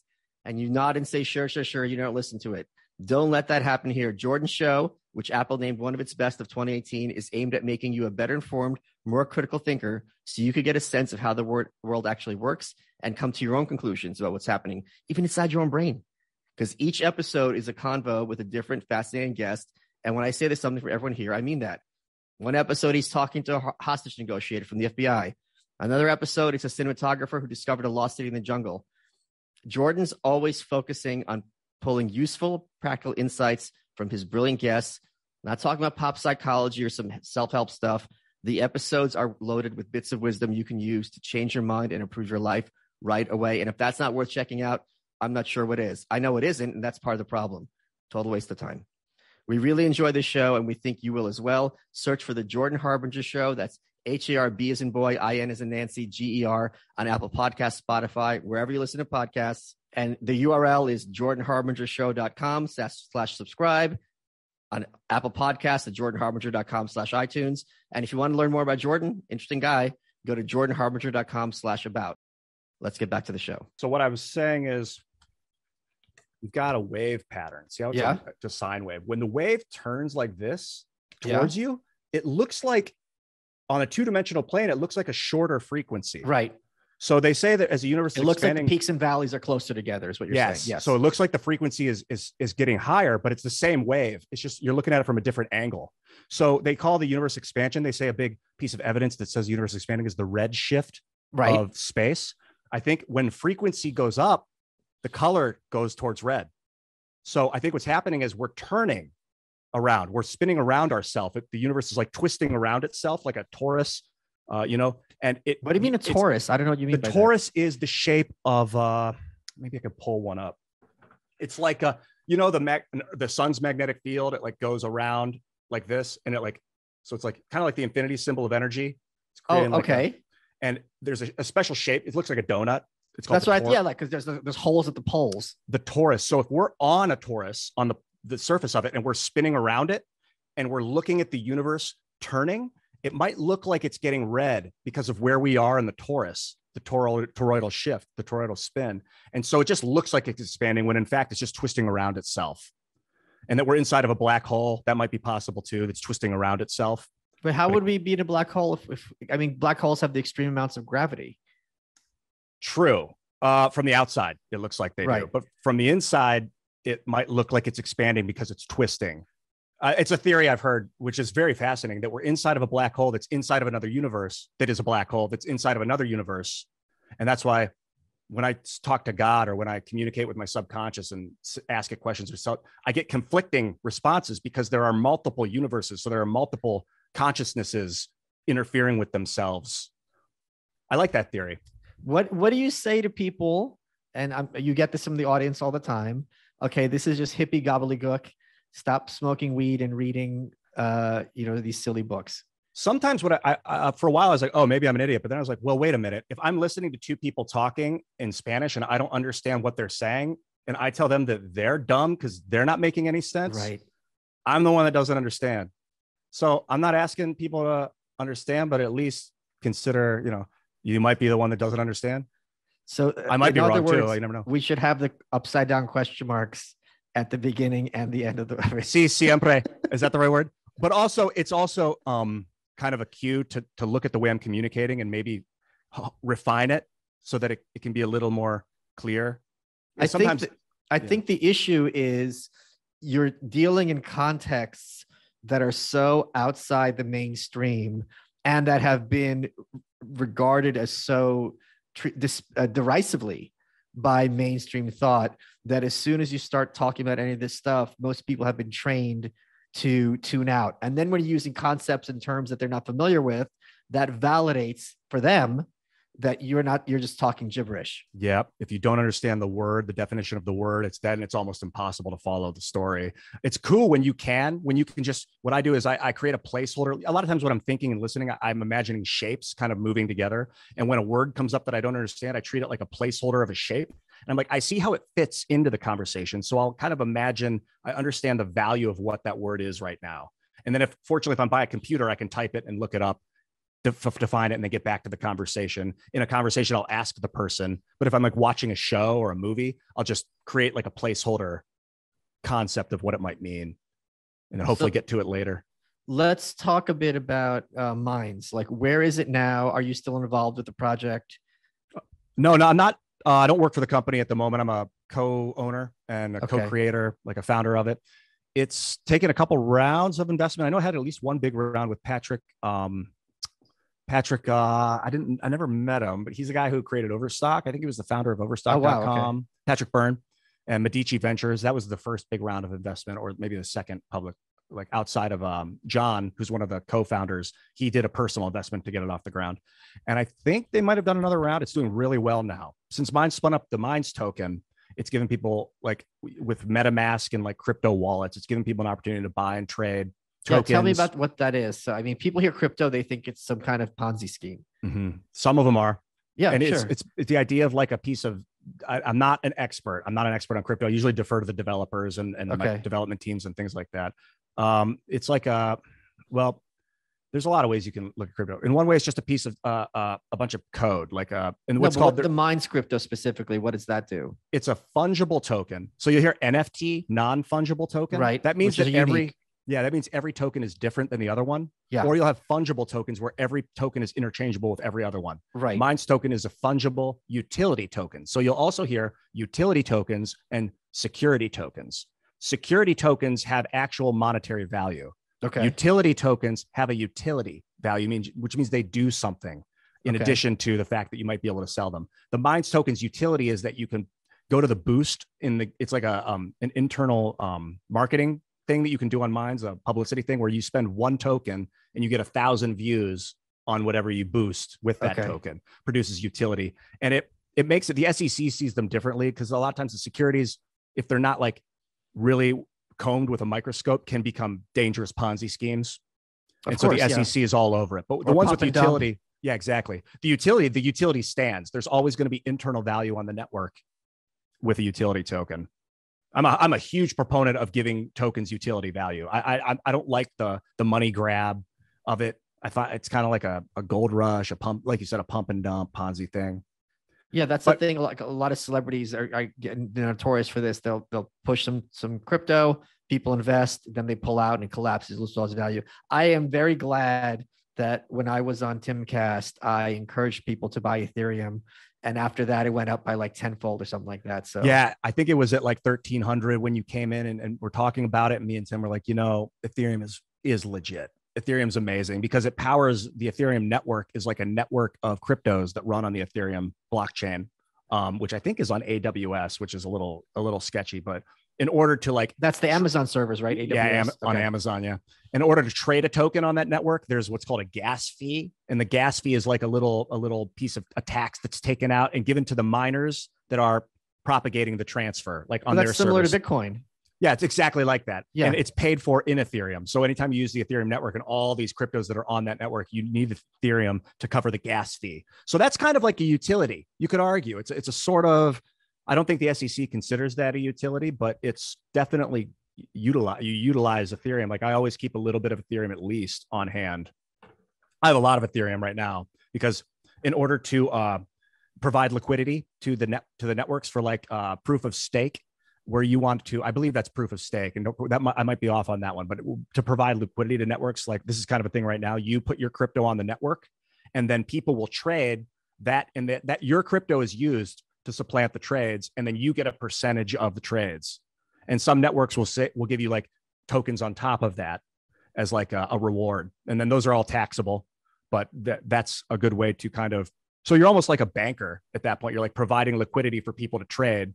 and you nod and say, sure, you don't listen to it. Don't let that happen here. Jordan's Show, which Apple named one of its best of 2018, is aimed at making you a better informed, more critical thinker so you could get a sense of how the world actually works and come to your own conclusions about what's happening, even inside your own brain. Because each episode is a convo with a different fascinating guest. And when I say there's something for everyone here, I mean that. One episode, he's talking to a hostage negotiator from the FBI. Another episode, it's a cinematographer who discovered a lost city in the jungle. Jordan's always focusing on pulling useful, practical insights from his brilliant guests. Not talking about pop psychology or some self-help stuff. The episodes are loaded with bits of wisdom you can use to change your mind and improve your life right away. And if that's not worth checking out, I'm not sure what is. I know it isn't, and that's part of the problem. Total waste of time. We really enjoy this show, and we think you will as well. Search for the Jordan Harbinger Show. That's HARB as in boy, IN as in Nancy, GER on Apple Podcasts, Spotify, wherever you listen to podcasts. And the URL is jordanharbingershow.com/subscribe. On Apple Podcasts at jordanharbinger.com/iTunes. And if you want to learn more about Jordan, interesting guy, go to jordanharbinger.com/about. Let's get back to the show. So what I was saying is, we've got a wave pattern. See how it's a sine wave. When the wave turns like this towards you, it looks like on a two-dimensional plane, it looks like a shorter frequency. Right. So they say that as the universe is looks expanding, like the peaks and valleys are closer together is what you're saying. Yes. So it looks like the frequency is getting higher, but it's the same wave. It's just, you're looking at it from a different angle. So they call the universe expansion. They say a big piece of evidence that says the universe expanding is the red shift of space. I think when frequency goes up, the color goes towards red. So I think what's happening is we're turning around, we're spinning around ourselves. The universe is like twisting around itself like a torus, and it. What do you mean a torus? I don't know what you mean. The torus is the shape of, maybe I could pull one up. It's like the sun's magnetic field. It like goes around like this, and so it's like kind of like the infinity symbol of energy. It's okay. And there's a special shape. It looks like a donut. It's called because there's holes at the poles. The torus. So if we're on a torus on the surface of it, and we're spinning around it, and we're looking at the universe turning, it might look like it's getting red because of where we are in the torus, the toroidal shift, the toroidal spin. And so it just looks like it's expanding when in fact it's just twisting around itself. And that we're inside of a black hole. That might be possible too. That's twisting around itself. But how would we be in a black hole if black holes have the extreme amounts of gravity? True. From the outside, it looks like they do. But from the inside, it might look like it's expanding because it's twisting. It's a theory I've heard, which is very fascinating, that we're inside of a black hole that's inside of another universe that is a black hole that's inside of another universe. And that's why when I talk to God or when I communicate with my subconscious and ask it questions, I get conflicting responses because there are multiple universes. So there are multiple consciousnesses interfering with themselves. I like that theory. What do you say to people? And you get this from the audience all the time. Okay, this is just hippie gobbledygook. Stop smoking weed and reading, these silly books. Sometimes for a while, I was like, oh, maybe I'm an idiot. But then I was like, well, wait a minute. If I'm listening to two people talking in Spanish and I don't understand what they're saying, and I tell them that they're dumb because they're not making any sense, right? I'm the one that doesn't understand. So I'm not asking people to understand, but at least consider, you might be the one that doesn't understand. So I might be wrong too. I never know. We should have the upside down question marks at the beginning and the end of the. Sí, siempre. Is that the right word? But also, it's also kind of a cue to look at the way I'm communicating and maybe refine it so that it can be a little more clear. I think the issue is you're dealing in contexts that are so outside the mainstream and that have been regarded as so derisively by mainstream thought that as soon as you start talking about any of this stuff, most people have been trained to tune out. And then when you're using concepts and terms that they're not familiar with, that validates for them that you're just talking gibberish. Yeah. If you don't understand the word, the definition of the word, it's almost impossible to follow the story. It's cool when you can just, what I do is I create a placeholder. A lot of times when I'm thinking and listening, I'm imagining shapes kind of moving together. And when a word comes up that I don't understand, I treat it like a placeholder of a shape. And I'm like, I see how it fits into the conversation. So I'll kind of imagine, I understand the value of what that word is right now. And then fortunately, if I'm by a computer, I can type it and look it up, define it, and then get back to the conversation. In a conversation, I'll ask the person. But if I'm like watching a show or a movie, I'll just create like a placeholder concept of what it might mean, and then hopefully get to it later. Let's talk a bit about Minds. Like, where is it now? Are you still involved with the project? No, I'm not. I don't work for the company at the moment. I'm a co-owner and a co-creator, like a founder of it. It's taken a couple rounds of investment. I know I had at least one big round with Patrick. I never met him, but he's a guy who created Overstock. I think he was the founder of Overstock.com. Okay. Patrick Byrne and Medici Ventures. That was the first big round of investment, or maybe the second public, like outside of John, who's one of the co-founders. He did a personal investment to get it off the ground. And I think they might have done another round. It's doing really well now. Since Minds spun up the Minds token, it's given people, like with MetaMask and like crypto wallets, it's given people an opportunity to buy and trade tokens. Yeah, tell me about what that is. So, I mean, people hear crypto, they think it's some kind of Ponzi scheme. Mm-hmm. Some of them are. Yeah, and sure. It's the idea of like a piece of, I'm not an expert. I'm not an expert on crypto. I usually defer to the developers and my development teams and things like that. It's like There's a lot of ways you can look at crypto. In one way, it's just a piece of a bunch of code, like and No, what's but called the Minds crypto specifically, what does that do? it's a fungible token. So you hear NFT, non-fungible token. Right. That means Which that is unique. that means every token is different than the other one. Yeah. Or you'll have fungible tokens where every token is interchangeable with every other one. Right. Minds token is a fungible utility token. So you'll also hear utility tokens and security tokens. Security tokens have actual monetary value. Okay. Utility tokens have a utility value, which means they do something in addition to the fact that you might be able to sell them. The Minds token's utility is that you can go to the boost it's like an internal marketing thing that you can do on Minds, a publicity thing where you spend one token and you get 1,000 views on whatever you boost with that token, produces utility. And it makes it, the SEC sees them differently because a lot of times the securities, if they're not like really combed with a microscope, can become dangerous Ponzi schemes. And so the SEC is all over it. But the ones with utility, yeah, exactly. The utility stands. There's always going to be internal value on the network with a utility token. I'm a huge proponent of giving tokens utility value. I don't like the money grab of it. I thought it's kind of like a gold rush, a pump, like you said, a pump and dump Ponzi thing. Yeah, that's the thing. Like a lot of celebrities are getting notorious for this. They'll push some crypto, people invest, then they pull out and it collapses, loses all its value. I am very glad that when I was on Timcast, I encouraged people to buy Ethereum. And after that, it went up by like tenfold or something like that. So yeah, I think it was at like 1,300 when you came in and we're talking about it. And me and Tim were like, Ethereum is legit. Ethereum's amazing because it powers the Ethereum network is like a network of cryptos that run on the Ethereum blockchain, which I think is on AWS, which is a little sketchy, but in order to that's the Amazon servers, right? AWS. Yeah, on Amazon. Yeah. In order to trade a token on that network, there's what's called a gas fee. And the gas fee is like a little piece of a tax that's taken out and given to the miners that are propagating the transfer, like on their servers. Similar to Bitcoin. Yeah, it's exactly like that. Yeah. And it's paid for in Ethereum. So anytime you use the Ethereum network and all these cryptos that are on that network, you need Ethereum to cover the gas fee. So that's kind of like a utility. You could argue it's a sort of, I don't think the SEC considers that a utility, but it's definitely utilize Ethereum. Like I always keep a little bit of Ethereum at least on hand. I have a lot of Ethereum right now because in order to provide liquidity to the networks for like proof of stake, where you want to, I believe that's proof of stake, and I might be off on that one, but to provide liquidity to networks, like this is kind of a thing right now. You put your crypto on the network, and then people will trade that, and that your crypto is used to supplant the trades, and then you get a percentage of the trades. And some networks will give you like tokens on top of that as like a reward, and then those are all taxable. But that's a good way to kind of, so you're almost like a banker at that point. You're like providing liquidity for people to trade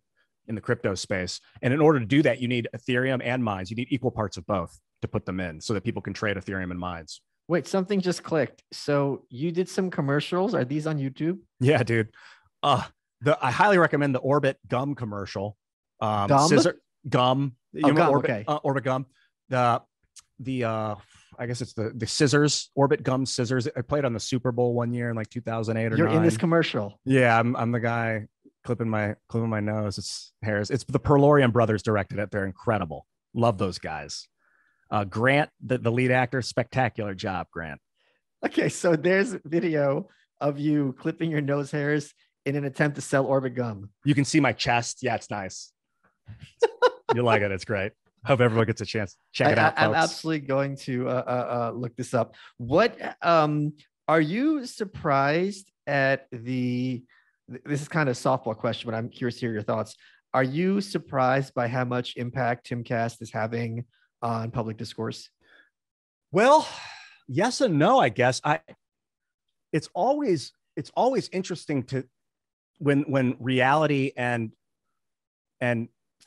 in the crypto space. And in order to do that, you need Ethereum and Minds. You need equal parts of both to put them in so that people can trade Ethereum and Minds. Wait, something just clicked. So you did some commercials. Are these on YouTube? Yeah, dude. I highly recommend the Orbit gum commercial. Scissor gum. Gum, Orbit, okay. Orbit gum. I guess it's the scissors, Orbit gum scissors. I played on the Super Bowl one year in like 2008 or 9. You're in this commercial. Yeah, I'm the guy clipping my nose. It's hairs. It's the Perlorian brothers directed it. They're incredible. Love those guys. Grant, the lead actor, spectacular job, Grant. Okay, so there's video of you clipping your nose hairs in an attempt to sell Orbit gum. You can see my chest. Yeah, it's nice. You'll like it. It's great. Hope everyone gets a chance. Check it out, folks. I'm absolutely going to look this up. What are you surprised at the? This is kind of a softball question, but I'm curious to hear your thoughts. Are you surprised by how much impact Timcast is having on public discourse? Well, yes and no, I guess. It's always interesting to when reality and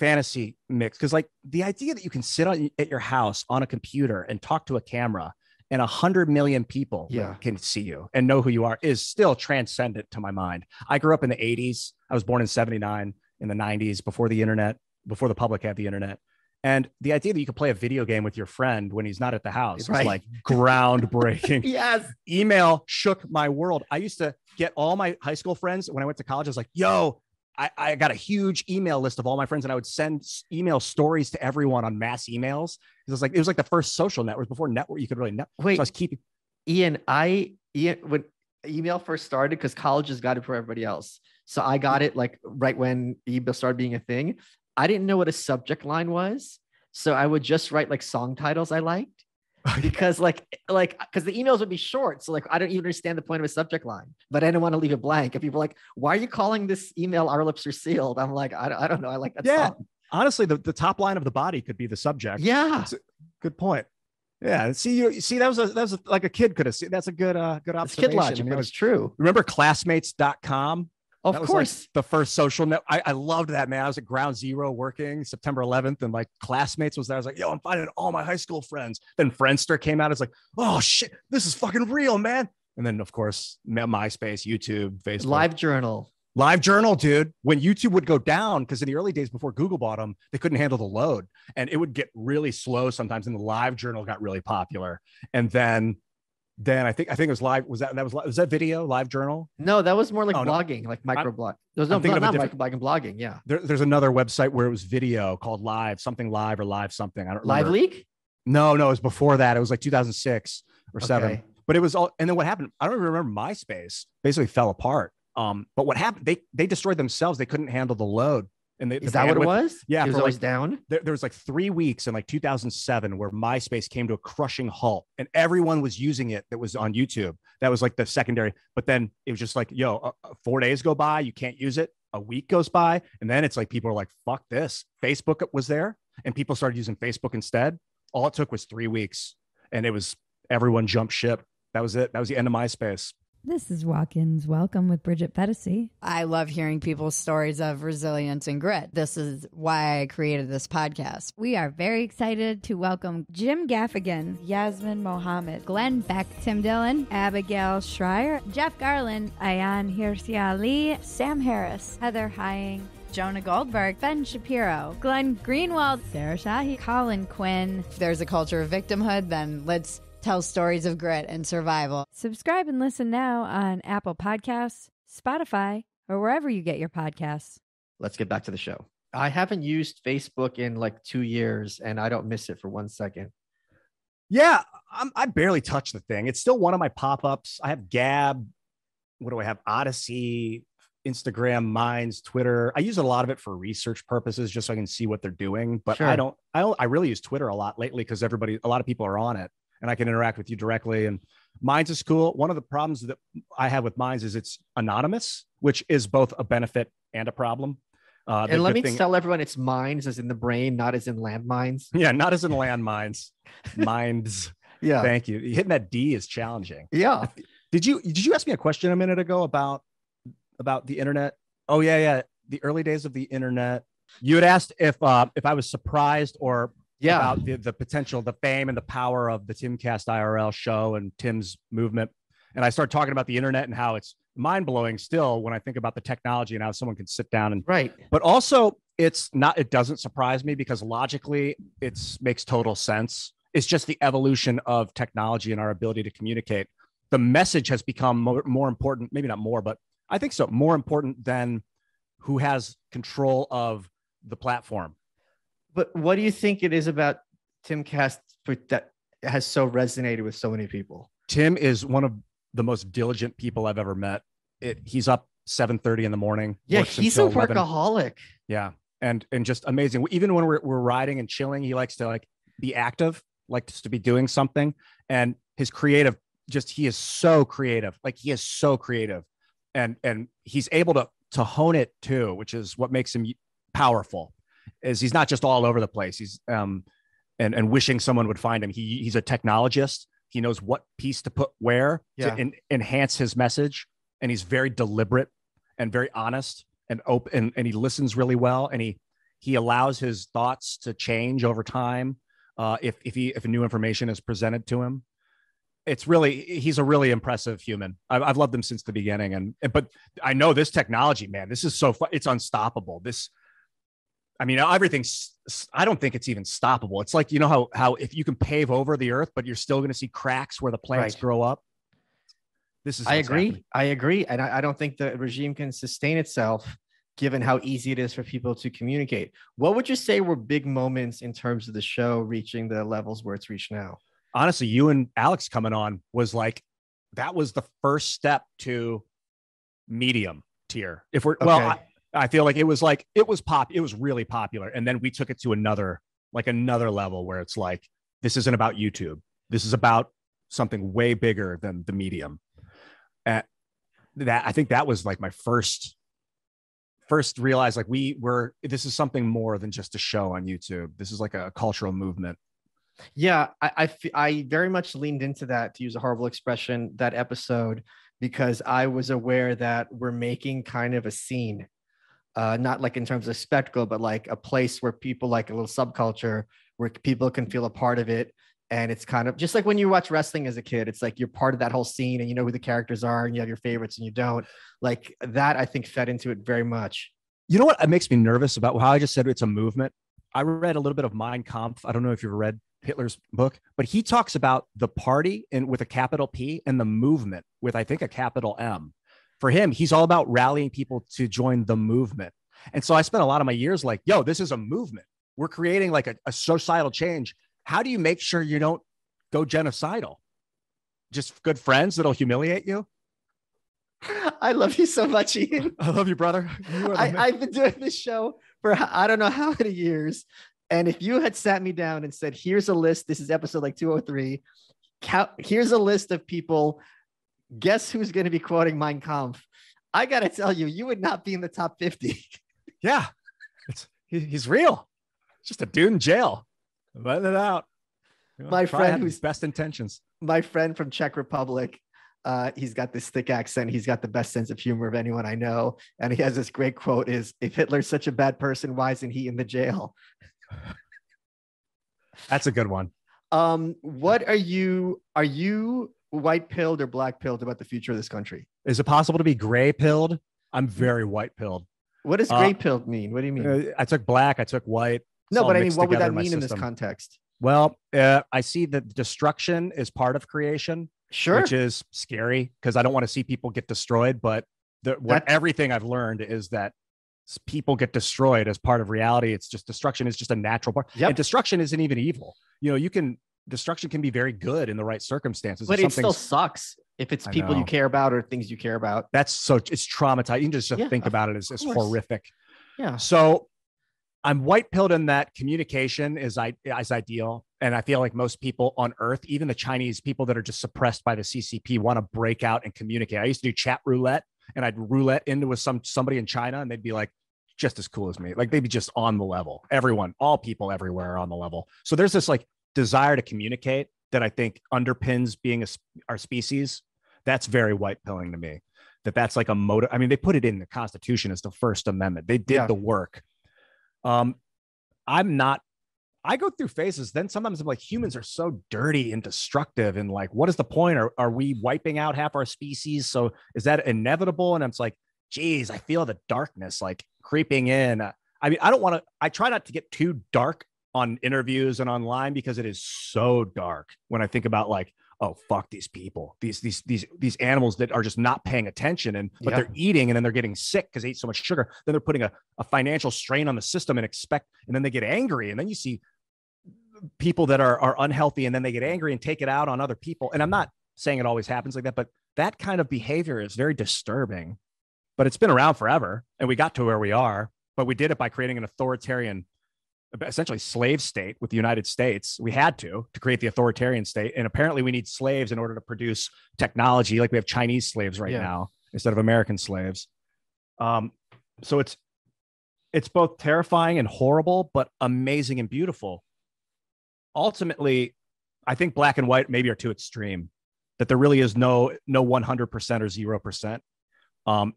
fantasy mix, because like the idea that you can sit at your house on a computer and talk to a camera and 100 million people can see you and know who you are is still transcendent to my mind. I grew up in the 80s. I was born in 79, in the 90s, before the internet, before the public had the internet. And the idea that you could play a video game with your friend when he's not at the house is like groundbreaking. Yes. Email shook my world. I used to get all my high school friends when I went to college. I was like, yo, I got a huge email list of all my friends, and I would send email stories to everyone on mass emails. It was like the first social network before network. You could really Wait, so I was keeping. Ian, when email first started, because college has got it for everybody else. So I got it like right when email started being a thing. I didn't know what a subject line was. So I would just write like song titles I liked because because the emails would be short. So like, I don't even understand the point of a subject line, but I didn't want to leave it blank. If people were like, why are you calling this email Our Lips Are Sealed? I'm like, I don't know. I like that song. Honestly, the top line of the body could be the subject. Yeah. That's a good point. Yeah. See, that was like a kid could have seen. That's a good observation. It's kid logic, but it's true. Remember classmates.com? Of course. Like the first social net. I loved that, man. I was at ground zero working September 11th, and like Classmates was there. I was like, yo, I'm finding all my high school friends. Then Friendster came out. It's like, oh shit, this is fucking real, man. And then of course, MySpace, YouTube, Facebook. Live Journal, dude. When YouTube would go down, because in the early days before Google bought them, they couldn't handle the load, and it would get really slow sometimes. And the Live Journal got really popular. And then I think it was live. Was that video Live Journal? No, that was more like blogging, like microblog. There was not microblogging, blogging. Yeah. There's another website where it was video called Live or Live something. I don't remember. Live Leak? No, it was before that. It was like 2006 or 7. Okay. But it was all. And then what happened? I don't even remember. MySpace basically fell apart. But what happened? They destroyed themselves. They couldn't handle the load. And is that what it was? Yeah, it was always down. There was like 3 weeks in like 2007 where MySpace came to a crushing halt, and everyone was using it that was on YouTube. That was like the secondary. But then it was just like, 4 days go by, you can't use it. A week goes by, and then it's like people are like, "Fuck this." Facebook was there, and people started using Facebook instead. All it took was 3 weeks, and it was everyone jumped ship. That was it. That was the end of MySpace. This is Walk-Ins Welcome with Bridget Fetisi. I love hearing people's stories of resilience and grit. This is why I created this podcast. We are very excited to welcome Jim Gaffigan, Yasmin Mohammed, Glenn Beck, Tim Dillon, Abigail Schreier, Jeff Garland, Ayan Hirsi Ali, Sam Harris, Heather Hying, Jonah Goldberg, Ben Shapiro, Glenn Greenwald, Sarah Shahi, Colin Quinn. If there's a culture of victimhood, then let's tell stories of grit and survival. Subscribe and listen now on Apple Podcasts, Spotify, or wherever you get your podcasts. Let's get back to the show. I haven't used Facebook in like 2 years, and I don't miss it for 1 second. Yeah, I barely touch the thing. It's still one of my pop-ups. I have Gab. What do I have? Odyssey, Instagram, Minds, Twitter. I use a lot of it for research purposes, just so I can see what they're doing. But sure. I really use Twitter a lot lately because a lot of people are on it, and I can interact with you directly. And Minds is cool. One of the problems that I have with Minds is it's anonymous, which is both a benefit and a problem. And let me tell everyone, it's Minds as in the brain, not as in landmines. Yeah, not as in landmines. Minds. Yeah. Thank you. Hitting that D is challenging. Yeah. Did you ask me a question a minute ago about the internet? Oh yeah. The early days of the internet. You had asked if I was surprised or about the potential, the fame and the power of the Timcast IRL show and Tim's movement. And I started talking about the internet and how it's mind-blowing still when I think about the technology and how someone can sit down and but also it doesn't surprise me because logically it makes total sense. It's just the evolution of technology and our ability to communicate. The message has become more important, maybe not more, but I think so, more important than who has control of the platform. But what do you think it is about Timcast that has so resonated with so many people? Tim is one of the most diligent people I've ever met. He's up 7:30 in the morning. Yeah, he's a workaholic. Yeah, and just amazing. Even when we're riding and chilling, he likes to like be active, likes to be doing something. And his creative, he is so creative. Like he is so creative, and he's able to hone it too, which is what makes him powerful. Is he's not just all over the place. He's and wishing someone would find him. He's a technologist. He knows what piece to put where to enhance his message. And he's very deliberate and very honest and open. And he listens really well. And he allows his thoughts to change over time. If new information is presented to him, he's a really impressive human. I've loved him since the beginning. But I know this technology, man, this is so fun. It's unstoppable. Everything's, I don't think it's even stoppable. It's like, how if you can pave over the earth, but you're still going to see cracks where the plants grow up. I agree. And I don't think the regime can sustain itself given how easy it is for people to communicate. What would you say were big moments in terms of the show reaching the levels where it's reached now? honestly, you and Alex coming on was like, that was the first step to medium tier. If we're, well, I feel like it was really popular. And then we took it to another level where it's like, this isn't about YouTube. This is about something way bigger than the medium. That I think that was like my first realize, like, this is something more than just a show on YouTube. This is like a cultural movement. Yeah, I very much leaned into that, to use a horrible expression, that episode, because I was aware that we're making kind of a scene, not like in terms of spectacle, but like a place where people, like a little subculture where people can feel a part of it. And it's kind of just like when you watch wrestling as a kid, it's like you're part of that whole scene and you know who the characters are and you have your favorites and you don't. Like that, I think, fed into it very much. You know what makes me nervous about how I just said it's a movement? I read a little bit of Mein Kampf. I don't know if you've read Hitler's book, but he talks about the party and with a capital P and the movement with, I think, a capital M. For him, he's all about rallying people to join the movement. And so I spent a lot of my years like, yo, this is a movement. We're creating like a societal change. How do you make sure you don't go genocidal? Just good friends that'll humiliate you? I love you so much, Ian. I love you, brother. I've been doing this show for I don't know how many years. And if you had sat me down and said, here's a list, this is episode like 203. Here's a list of people. Guess who's going to be quoting Mein Kampf? I got to tell you, you would not be in the top 50. Yeah, he's real. Just a dude in jail. Letting it out. My friend who's best intentions. My friend from Czech Republic. He's got this thick accent. He's got the best sense of humor of anyone I know. And he has this great quote is, if Hitler's such a bad person, why isn't he in the jail? That's a good one. What are you white pilled or black pilled about the future of this country? Is it possible to be gray pilled? I'm very white pilled. What does gray pilled mean? What do you mean? I took black. I took white. No, but I mean, what would that mean in this context? Well, I see that destruction is part of creation. Sure. Which is scary because I don't want to see people get destroyed. But everything I've learned is that people get destroyed as part of reality. It's just destruction is just a natural part. Yep. And destruction isn't even evil. You know, destruction can be very good in the right circumstances. But it still sucks if it's people you care about or things you care about. It's traumatizing. You can just think about it as horrific. Yeah. So I'm white pilled in that communication is ideal. And I feel like most people on earth, even the Chinese people that are just suppressed by the CCP, want to break out and communicate. I used to do chat roulette and I'd roulette into with somebody in China and they'd be like just as cool as me. Like they'd be just on the level. All people everywhere are on the level. So there's this like desire to communicate that I think underpins being our species. That's very white pilling to me. That's like a motive. I mean, they put it in the Constitution as the First Amendment. They did the work. I go through phases. Then sometimes I'm like, humans are so dirty and destructive. And like, what is the point? Are we wiping out half our species? So is that inevitable? And I'm like, geez, I feel the darkness like creeping in. I mean, I try not to get too dark on interviews and online because it is so dark when I think about like, oh, fuck these people, these animals that are just not paying attention but they're eating and then they're getting sick because they eat so much sugar. Then they're putting a financial strain on the system and then they get angry. And then you see people that are unhealthy and then they get angry and take it out on other people. And I'm not saying it always happens like that, but that kind of behavior is very disturbing, but it's been around forever. And we got to where we are, but we did it by creating an authoritarian, essentially slave state with the United States. We had to create the authoritarian state. And apparently we need slaves in order to produce technology. Like we have Chinese slaves right now instead of American slaves. So it's both terrifying and horrible, but amazing and beautiful. Ultimately, I think black and white maybe are too extreme, that there really is no 100% or 0%.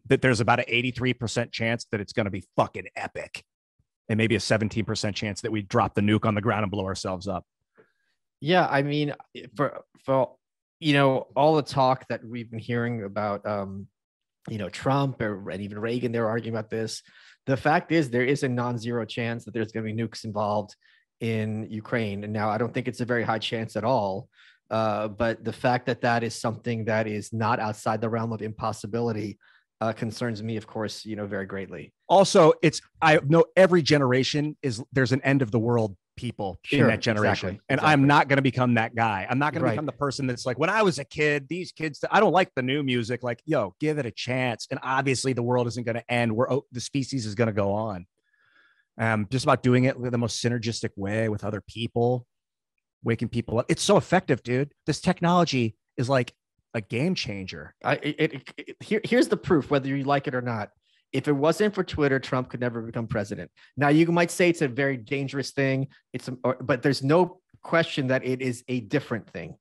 That there's about an 83% chance that it's going to be fucking epic. And maybe a 17% chance that we drop the nuke on the ground and blow ourselves up. Yeah, I mean, for all the talk that we've been hearing about, Trump and even Reagan, they're arguing about this. The fact is, there is a non-zero chance that there's going to be nukes involved in Ukraine. And now I don't think it's a very high chance at all. But the fact that is something that is not outside the realm of impossibility concerns me, of course, very greatly. Also, I know every generation there's an end of the world people Sure, in that generation. exactly, And exactly. I'm not going to become that guy. I'm not going to Right. become the person that's like, when I was a kid, these kids, I don't like the new music. Like, yo, give it a chance. And obviously the world isn't going to end. The species is going to go on. Just about doing it with the most synergistic way with other people, waking people up. It's so effective, dude. This technology is like a game changer. Here's the proof, whether you like it or not. If it wasn't for Twitter, Trump could never become president. Now, you might say it's a very dangerous thing. But there's no question that it is a different thing.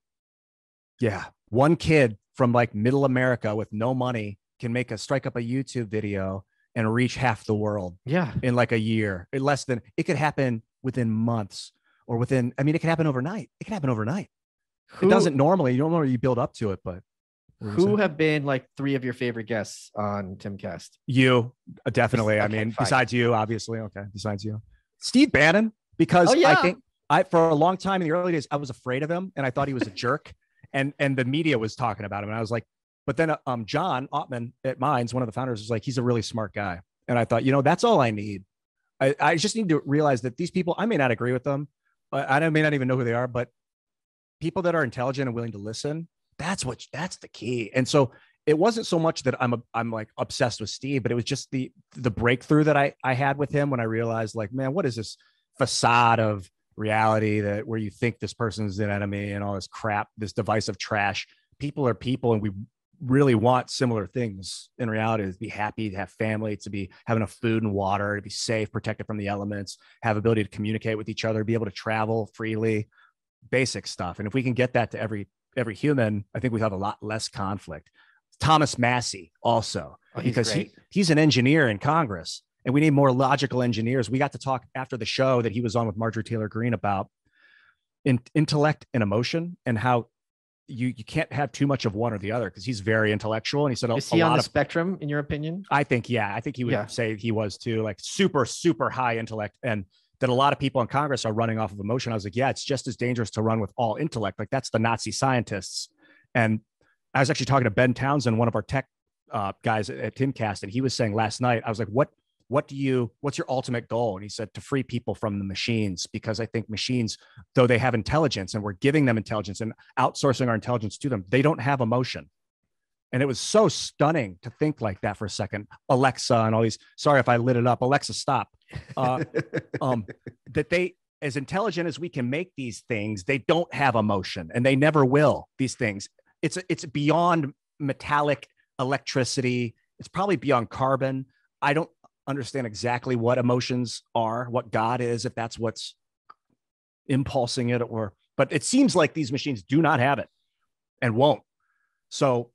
Yeah. One kid from like middle America with no money can strike up a YouTube video and reach half the world. Yeah. In like a year. It could happen within months or it could happen overnight. It can happen overnight. It doesn't normally, you don't normally build up to it, but. Who have been like 3 of your favorite guests on Timcast? You, definitely. Okay, fine. Besides you, obviously. Okay. Besides you. Steve Bannon, because yeah. I think for a long time in the early days, I was afraid of him and I thought he was a jerk and the media was talking about him. And I was like, but then John Ottman at Minds, one of the founders, was like, he's a really smart guy. And I thought, that's all I need. I just need to realize that these people, I may not agree with them. I may not even know who they are, but people that are intelligent and willing to listen, that's the key. And so it wasn't so much that I'm like obsessed with Steve, but it was just the breakthrough that I had with him when I realized, like, man, what is this facade of reality where you think this person's an enemy and all this crap, this divisive trash. People are people, and we really want similar things in reality: to be happy, to have family, to be have enough food and water, to be safe, protected from the elements, have ability to communicate with each other, be able to travel freely, basic stuff. And if we can get that to every human, I think we have a lot less conflict. Thomas Massey also, because he's an engineer in Congress, and we need more logical engineers. We got to talk after the show that he was on with Marjorie Taylor Greene about intellect and emotion, and how you can't have too much of one or the other, because he's very intellectual. And he said, is he on the spectrum, in your opinion? I think he would say he was too, like super, super high intellect. And that a lot of people in Congress are running off of emotion. I was like, yeah, it's just as dangerous to run with all intellect. Like, that's the Nazi scientists. And I was actually talking to Ben Townsend, one of our tech guys at Timcast, and he was saying last night, I was like, what's your ultimate goal? And he said, to free people from the machines, because I think machines, though they have intelligence and we're giving them intelligence and outsourcing our intelligence to them, they don't have emotion. And it was so stunning to think like that for a second. Alexa and all these, sorry if I lit it up. Alexa, stop. That they, as intelligent as we can make these things, they don't have emotion, and they never will. These things, it's beyond metallic electricity. It's probably beyond carbon. I don't understand exactly what emotions are, what God is, if that's what's impulsing it, but it seems like these machines do not have it and won't. So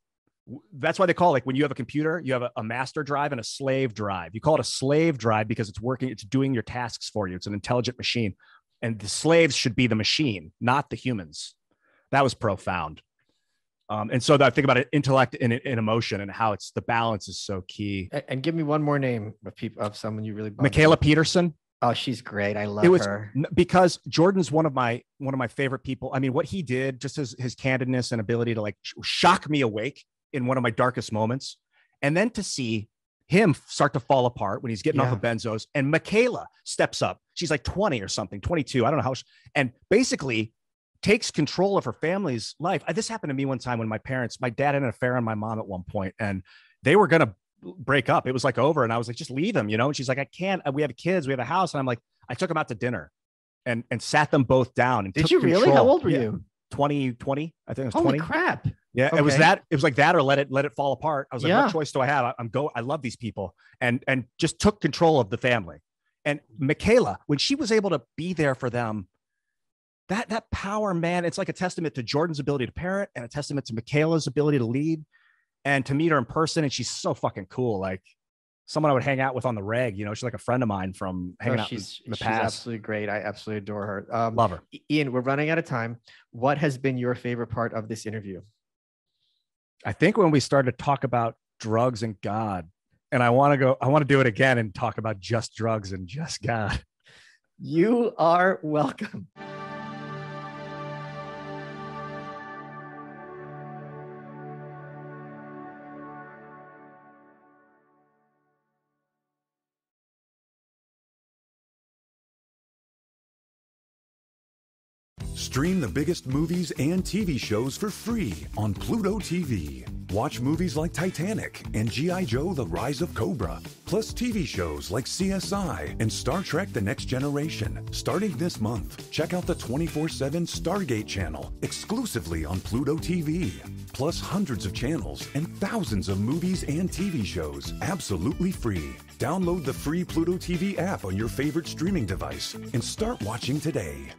that's why they call, like, when you have a computer, you have a master drive and a slave drive. You call it a slave drive because it's working, it's doing your tasks for you. It's an intelligent machine, and the slaves should be the machine, not the humans. That was profound. And so I think about it, intellect and emotion, and how the balance is so key. And give me one more name of someone you really. Michaela Peterson. Oh, she's great. I love her. Because Jordan's one of my favorite people. I mean, what he did, just his candidness and ability to like shock me awake in one of my darkest moments. And then to see him start to fall apart when he's getting off of benzos, and Michaela steps up. She's like 20 or something, 22. I don't know how, and basically takes control of her family's life. This happened to me one time when my dad had an affair on my mom at one point, and they were going to break up. It was like over. And I was like, just leave him, And she's like, I can't, we have kids, we have a house. And I'm like, I took them out to dinner and sat them both down. And did you really? Control. How old were you? 20, I think it was Holy 20. Crap. Yeah. Okay. It was like that, or let it fall apart. I was like, what choice do I have? I love these people, and just took control of the family. And Michaela, when she was able to be there for them, that power, man, it's like a testament to Jordan's ability to parent, and a testament to Michaela's ability to lead, and to meet her in person. And she's so fucking cool. Like someone I would hang out with on the reg, she's like a friend of mine from hanging out in the past. She's absolutely great. I absolutely adore her. Love her. Ian, we're running out of time. What has been your favorite part of this interview? I think when we started to talk about drugs and God, and I want to do it again and talk about just drugs and just God. You are welcome. Stream the biggest movies and TV shows for free on Pluto TV. Watch movies like Titanic and G.I. Joe: The Rise of Cobra, plus TV shows like CSI and Star Trek: The Next Generation. Starting this month, check out the 24/7 Stargate channel exclusively on Pluto TV. Plus hundreds of channels and thousands of movies and TV shows absolutely free. Download the free Pluto TV app on your favorite streaming device and start watching today.